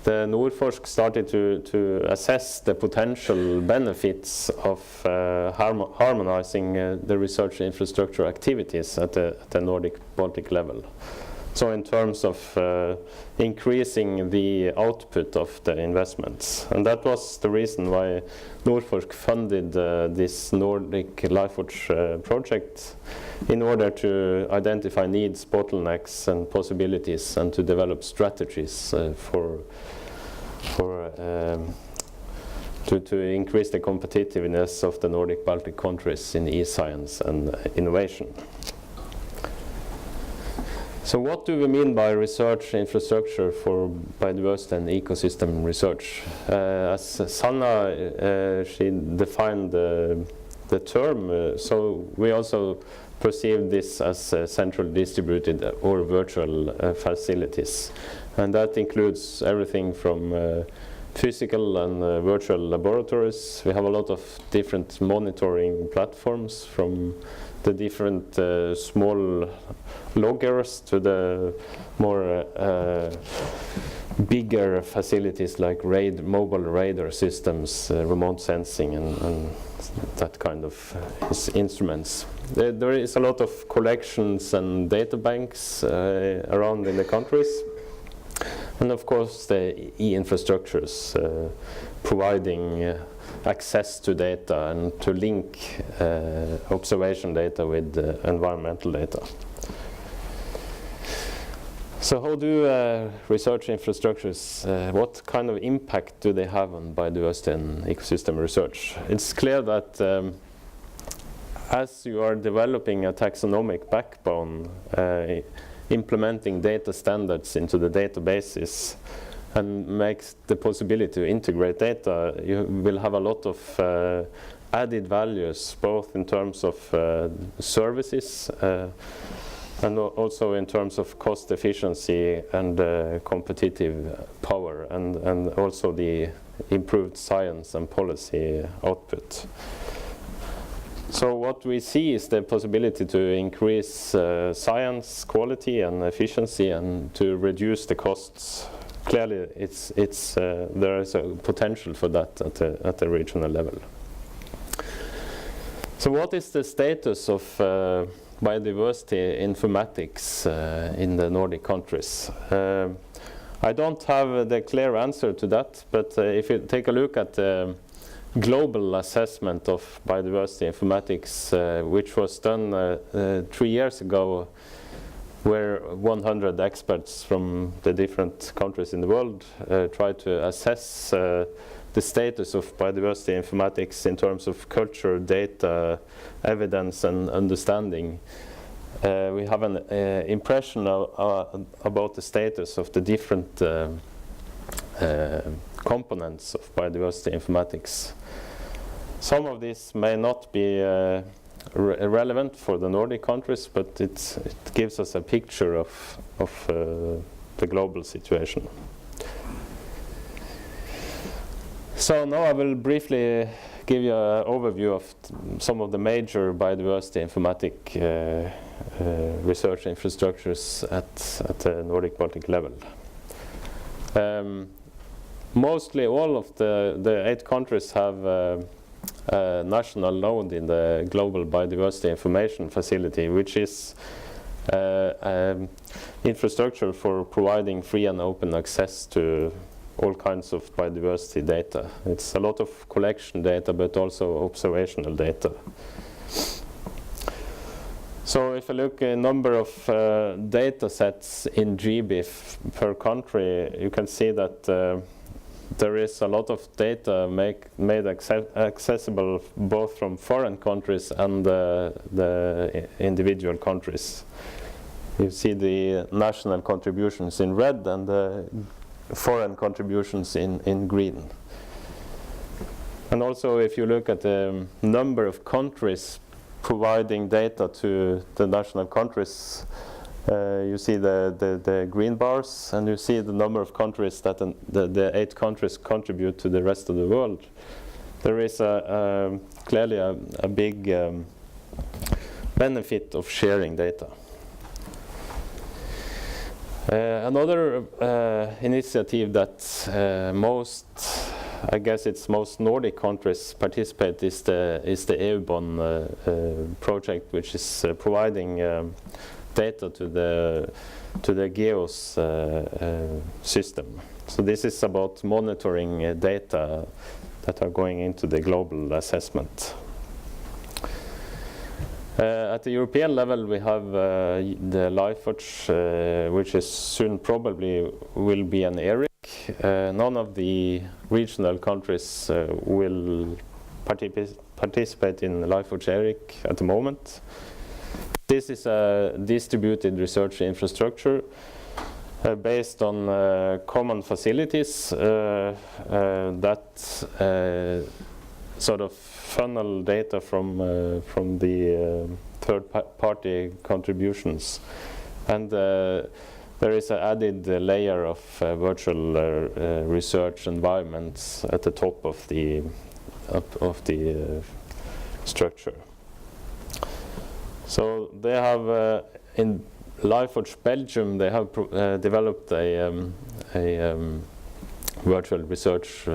the Nordforsk started to assess the potential benefits of harmonizing the research infrastructure activities at the Nordic Baltic level. So in terms of increasing the output of the investments. And that was the reason why Nordforsk funded this Nordic LifeWatch project, in order to identify needs, bottlenecks and possibilities, and to develop strategies to increase the competitiveness of the Nordic Baltic countries in e-science and innovation. So what do we mean by research infrastructure for biodiversity and ecosystem research? As Sanna, she defined the term, so we also perceive this as central distributed or virtual facilities. And that includes everything from physical and virtual laboratories. We have a lot of different monitoring platforms, from the different small loggers to the more bigger facilities like mobile radar systems, remote sensing and that kind of instruments. There is a lot of collections and data banks around in the countries. And of course the e-infrastructures providing access to data and to link observation data with environmental data. So how do research infrastructures, what kind of impact do they have on biodiversity and ecosystem research? It's clear that as you are developing a taxonomic backbone, implementing data standards into the databases and makes the possibility to integrate data, you will have a lot of added values, both in terms of services and also in terms of cost efficiency and competitive power, and also the improved science and policy output. So what we see is the possibility to increase science quality and efficiency and to reduce the costs. Clearly there is a potential for that at the regional level. So what is the status of biodiversity informatics in the Nordic countries? I don't have the clear answer to that, but if you take a look at the global assessment of biodiversity informatics, which was done 3 years ago, where 100 experts from the different countries in the world tried to assess the status of biodiversity informatics in terms of culture, data, evidence and understanding. We have an impression about the status of the different components of biodiversity informatics. Some of this may not be relevant for the Nordic countries, but it gives us a picture of the global situation. So now I will briefly give you an overview of some of the major biodiversity informatic research infrastructures at the Nordic Baltic level. Mostly all of the 8 countries have a national node in the Global Biodiversity Information Facility, which is infrastructure for providing free and open access to all kinds of biodiversity data. It's a lot of collection data, but also observational data. So if you look at number of data sets in GBIF per country, you can see that there is a lot of data made accessible both from foreign countries and the individual countries. You see the national contributions in red and the foreign contributions in green. And also if you look at the number of countries providing data to the national countries, you see the green bars, and you see the number of countries that the 8 countries contribute to the rest of the world. There is clearly a big benefit of sharing data. Another initiative that I guess it's most Nordic countries participate is the EUBON project, which is providing data to the GEOS system. So this is about monitoring data that are going into the global assessment. At the European level, we have the LifeWatch, which is soon probably will be an ERIC. None of the regional countries will participate in LifeWatch ERIC at the moment. This is a distributed research infrastructure based on common facilities that sort of funnel data from the third-party contributions, and there is an added layer of virtual research environments at the top of the structure. So they have in LifeWatch Belgium, they have developed a virtual research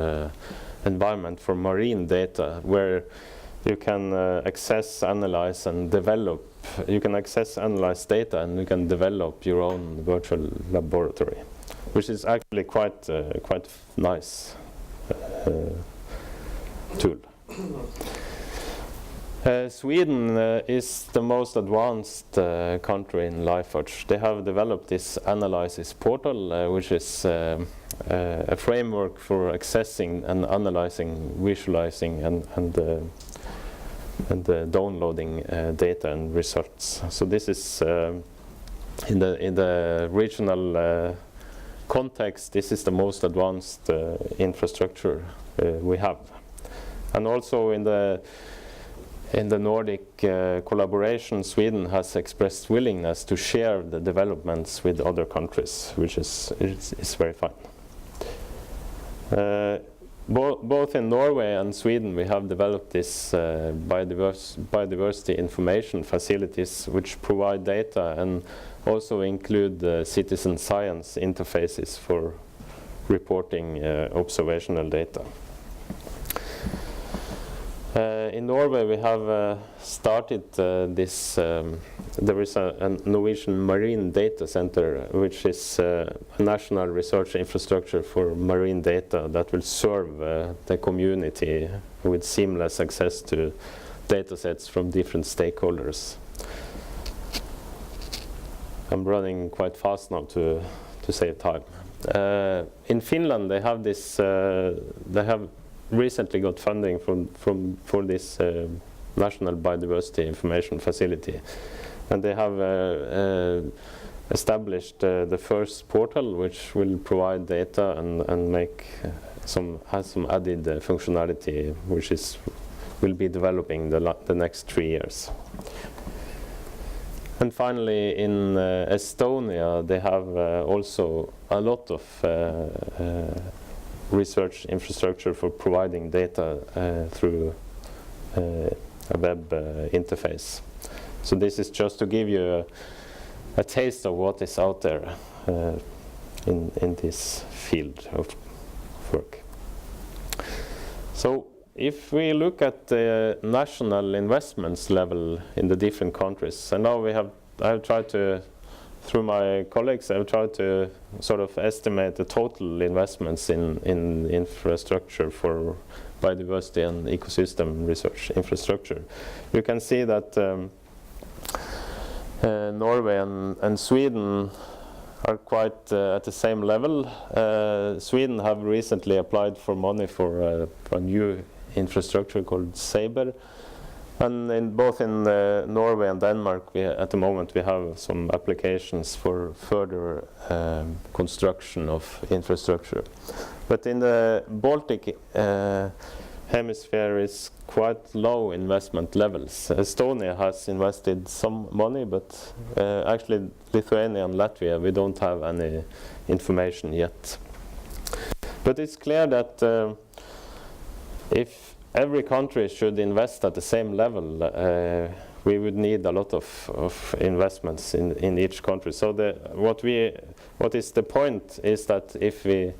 environment for marine data, where you can access, analyze, and develop. You can access, analyze data, and you can develop your own virtual laboratory, which is actually quite nice tool. Sweden is the most advanced country in LifeWatch. They have developed this analysis portal, which is a framework for accessing and analyzing, visualizing, and downloading data and results. So this is in the regional context. This is the most advanced infrastructure we have, and also in the Nordic collaboration, Sweden has expressed willingness to share the developments with other countries, which is very fun. Both in Norway and Sweden, we have developed this biodiversity information facilities, which provide data and also include citizen science interfaces for reporting observational data. In Norway, we have started this. There is a Norwegian Marine Data Center, which is a national research infrastructure for marine data that will serve the community with seamless access to data sets from different stakeholders. I'm running quite fast now to save time. In Finland, they have this. They have recently got funding for this national biodiversity information facility, and they have established the first portal, which will provide data and make has some added functionality, which will be developing the next 3 years. And finally, in Estonia, they have also a lot of research infrastructure for providing data through a web interface. So this is just to give you a taste of what is out there in this field of work. So if we look at the national investments level in the different countries, and now I have tried to, through my colleagues, I've tried to sort of estimate the total investments in infrastructure for biodiversity and ecosystem research infrastructure. You can see that Norway and Sweden are quite at the same level. Sweden have recently applied for money for a new infrastructure called Saber. And both in Norway and Denmark, at the moment we have some applications for further construction of infrastructure. But in the Baltic hemisphere is quite low investment levels. Estonia has invested some money, but actually Lithuania and Latvia, we don't have any information yet. But it's clear that if every country should invest at the same level, we would need a lot of investments in each country. So what is the point is that if we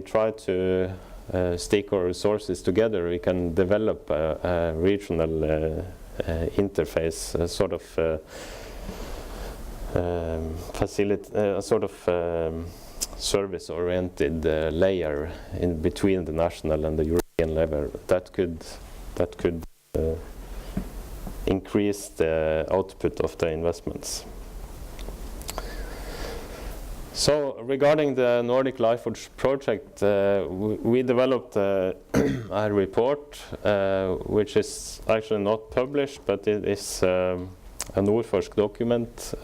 try to stick our resources together, we can develop a regional interface, a sort of service-oriented layer in between the national and the European level that could increase the output of the investments. So regarding the Nordic LifeForge project, we developed a report which is actually not published, but it is a Nordforsk document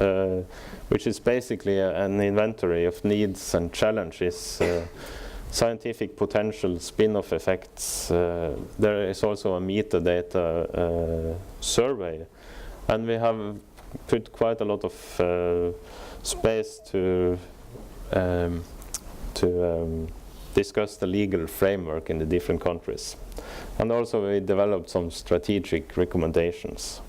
which is basically an inventory of needs and challenges, scientific potential, spin-off effects. There is also a metadata survey, and we have put quite a lot of space to discuss the legal framework in the different countries. And also we developed some strategic recommendations.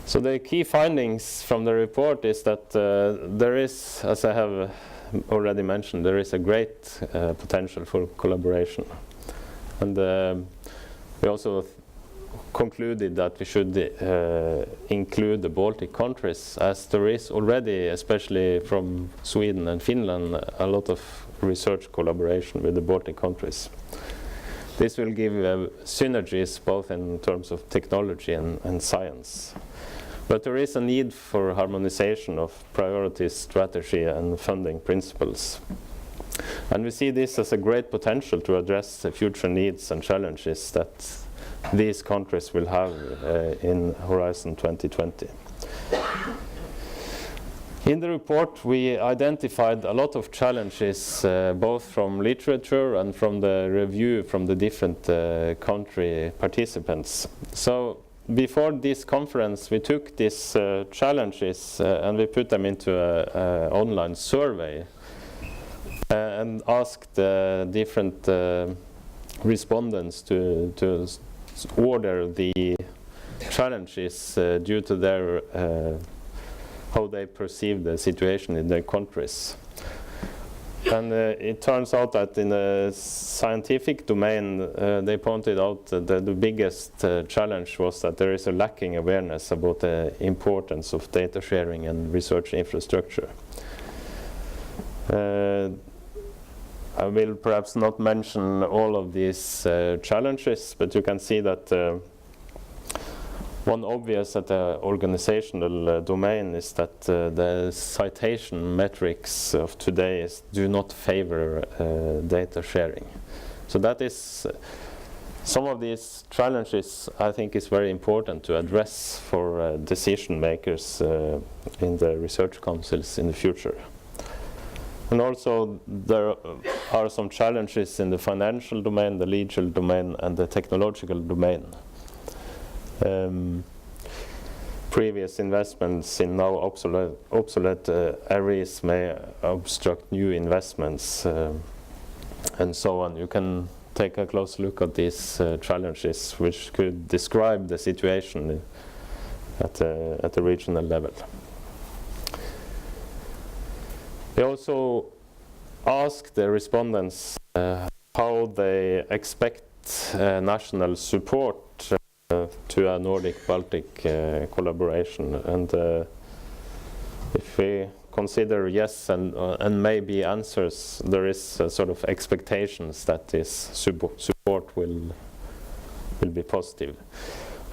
So the key findings from the report is that there is, as I have already mentioned, there is a great potential for collaboration. And we also concluded that we should include the Baltic countries, as there is already, especially from Sweden and Finland, a lot of research collaboration with the Baltic countries. This will give synergies both in terms of technology and science. But there is a need for harmonization of priorities, strategy and funding principles. And we see this as a great potential to address the future needs and challenges that these countries will have in Horizon 2020. In the report, we identified a lot of challenges, both from literature and from the review from the different country participants. So before this conference, we took these challenges and we put them into an online survey and asked different respondents to order the challenges due to their how they perceive the situation in their countries. And it turns out that in the scientific domain, they pointed out that the biggest challenge was that there is a lacking awareness about the importance of data sharing and research infrastructure. I will perhaps not mention all of these challenges, but you can see that one obvious at the organizational domain is that the citation metrics of today do not favor data sharing. So that is some of these challenges I think is very important to address for decision makers in the research councils in the future. And also there are some challenges in the financial domain, the legal domain and the technological domain. Previous investments in now obsolete areas may obstruct new investments and so on. You can take a close look at these challenges, which could describe the situation at the regional level. We also asked the respondents how they expect national support to a Nordic-Baltic collaboration, and if we consider yes and maybe answers, there is sort of expectations that this support will be positive.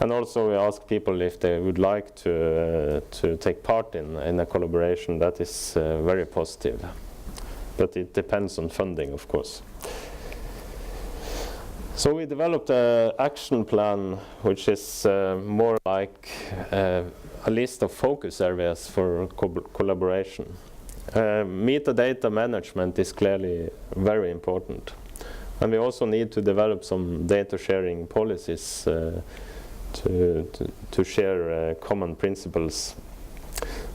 And also we ask people if they would like to take part in a collaboration. That is very positive. But it depends on funding, of course. So we developed an action plan, which is more like a list of focus areas for collaboration. Metadata management is clearly very important. And we also need to develop some data sharing policies to share common principles.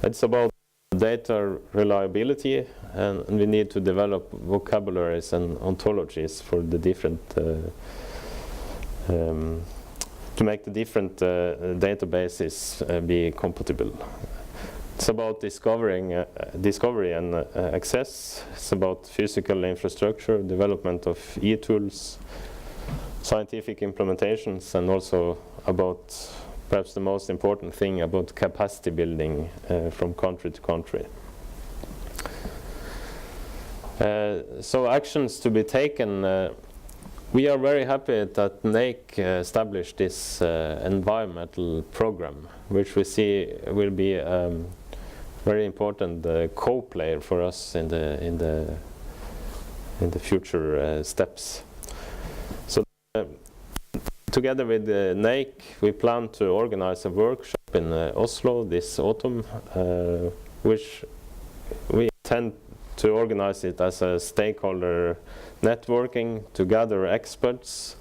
It's about data reliability, and we need to develop vocabularies and ontologies for the different to make the different databases be compatible. It's about discovery and access. It's about physical infrastructure, development of e-tools, scientific implementations, and also about perhaps the most important thing, about capacity building from country to country. So actions to be taken. We are very happy that NAIC established this environmental program, which we see will be very important co-player for us in the future steps. So together with NAIC, we plan to organize a workshop in Oslo this autumn, which we intend to organize it as a stakeholder networking to gather experts,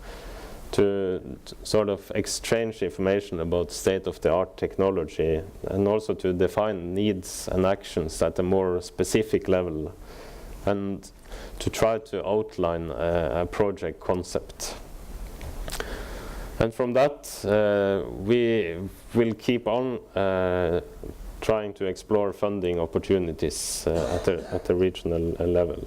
to sort of exchange information about state-of-the-art technology, and also to define needs and actions at a more specific level, and to try to outline a project concept. And from that, we will keep on trying to explore funding opportunities at a regional level.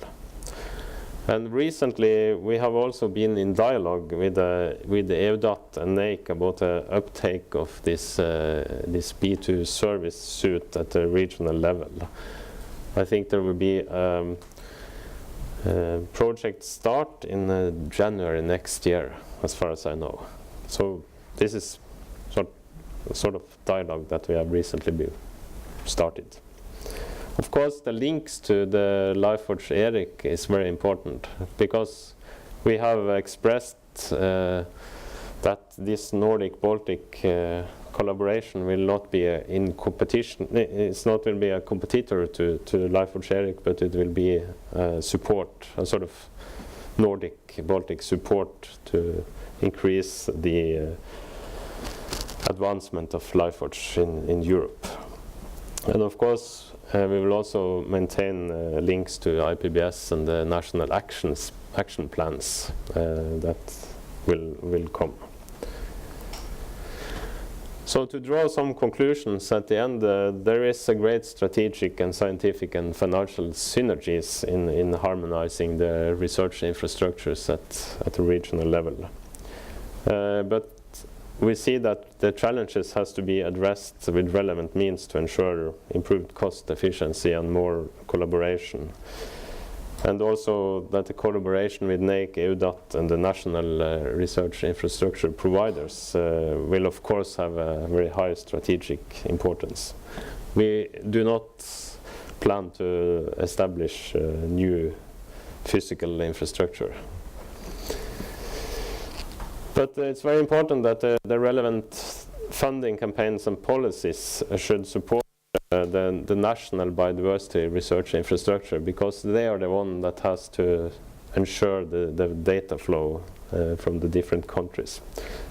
And recently, we have also been in dialogue with the EUDAT and NAIC about the uptake of this B2 service suite at the regional level. I think there will be project start in January next year, as far as I know. So this is sort of dialogue that we have recently started. Of course, the links to the LifeWatch ERIC is very important, because we have expressed that this Nordic-Baltic collaboration will not be in competition. It's not will be a competitor to LifeWatch ERIC, but it will be support, a sort of Nordic-Baltic support to increase the advancement of LifeWatch in Europe. And of course, we will also maintain links to IPBS and the national action plans that will come. So to draw some conclusions at the end, there is a great strategic and scientific and financial synergies in harmonizing the research infrastructures at the regional level. But we see that the challenges has to be addressed with relevant means to ensure improved cost efficiency and more collaboration. And also that the collaboration with NAIC, EUDAT and the national research infrastructure providers will of course have a very high strategic importance. We do not plan to establish new physical infrastructure. But it's very important that the relevant funding campaigns and policies should support the national biodiversity research infrastructure, because they are the one that has to ensure the data flow from the different countries.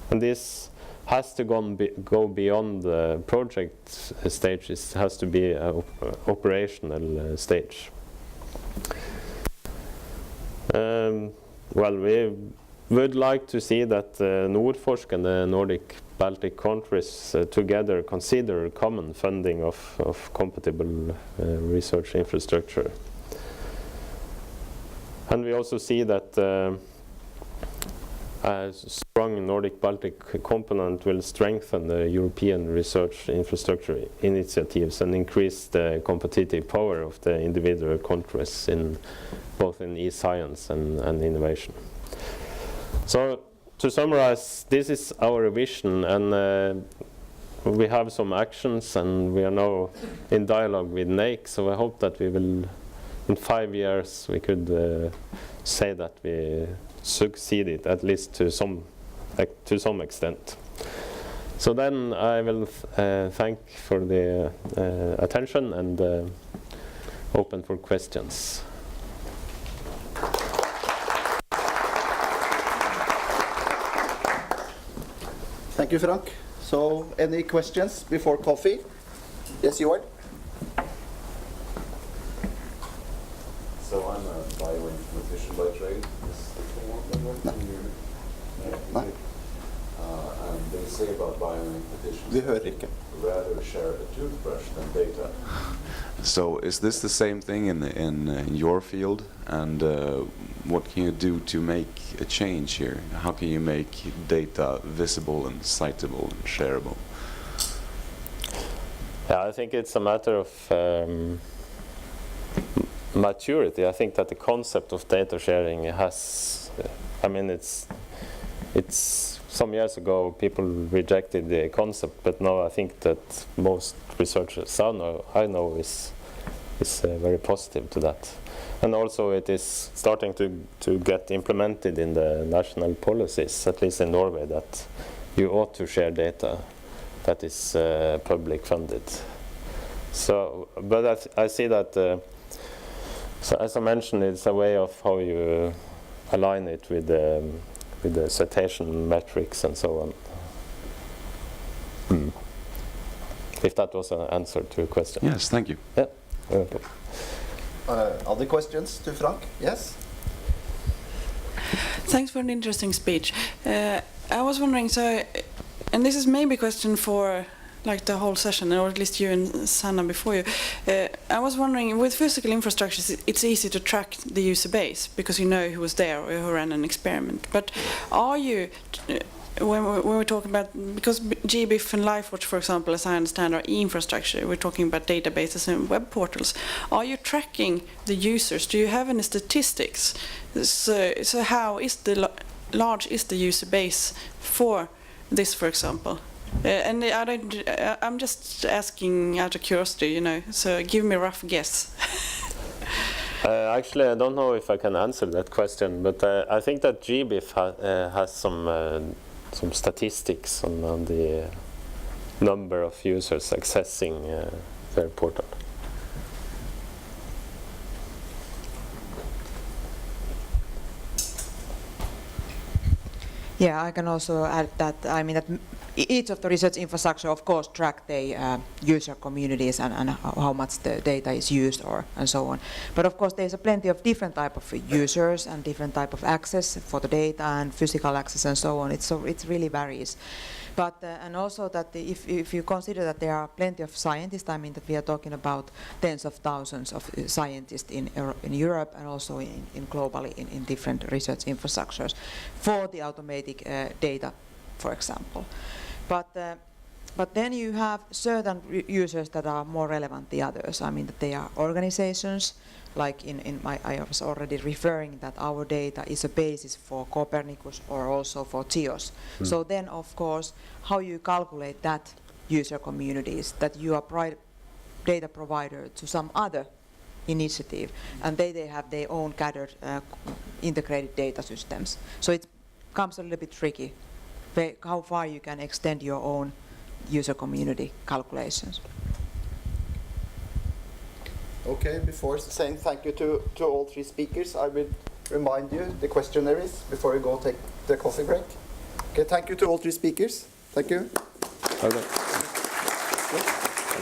And this has to go beyond the project stage. It has to be an operational stage. Well, we would like to see that Nordforsk and the Nordic-Baltic countries together consider common funding of compatible research infrastructure. And we also see that a strong Nordic-Baltic component will strengthen the European research infrastructure initiatives and increase the competitive power of the individual countries in both in e-science and innovation. So to summarize, this is our vision, and we have some actions, and we are now in dialogue with NAIC, so I hope that we will, in 5 years, we could say that we succeeded, at least to some extent. So then I will thank for the attention and open for questions. Thank you, Frank. So, any questions before coffee? Yes, Johan? So I'm a bioinformatician by trade. Nei. And they say about bioinformaticians Vi hører ikke. rather share a toothbrush than data. So is this the same thing in your field? And what can you do to make a change here? How can you make data visible and citable and shareable? Yeah, I think it's a matter of maturity. I think that the concept of data sharing has, I mean, it's some years ago people rejected the concept, but now I think that most researchers I know is very positive to that. And also it is starting to get implemented in the national policies, at least in Norway, that you ought to share data that is public funded. So, but I see that, so as I mentioned, it's a way of how you align it with the citation metrics and so on. If that was an answer to your question. Yes, thank you. Yeah. Okay. Other questions to Frank? Yes? Thanks for an interesting speech. I was wondering, so, and this is maybe a question for like the whole session, or at least you and Sanna before you. I was wondering, with physical infrastructures, it's easy to track the user base because you know who was there or who ran an experiment. But are you, when we're talking about, because GBIF and LifeWatch, for example, as I understand, are e-infrastructure, we're talking about databases and web portals. Are you tracking the users? Do you have any statistics? So how is large is the user base for this, for example? And I'm just asking out of curiosity, you know, so give me a rough guess. Actually, I don't know if I can answer that question, but I think that GBIF has some statistics on the number of users accessing their portal. Yeah, I can also add that, I mean, that each of the research infrastructure, of course, track the user communities and how much the data is used and so on. But of course, there's a plenty of different type of users and different type of access for the data and physical access and so on. It really varies. But and also that if you consider that there are plenty of scientists, I mean that we are talking about tens of thousands of scientists in Europe and also in globally in different research infrastructures for the automatic data, for example. But then you have certain users that are more relevant than others. I mean that they are organizations, like I was already referring that our data is a basis for Copernicus or also for GEOS. So then, of course, how you calculate that user communities, that you are data provider to some other initiative, and they have their own gathered integrated data systems. So it becomes a little bit tricky, how far you can extend your own user community calculations. Okay, before saying thank you to all three speakers, I will remind you the questionnaires before you go take the coffee break. Okay, thank you to all three speakers. Thank you. Okay.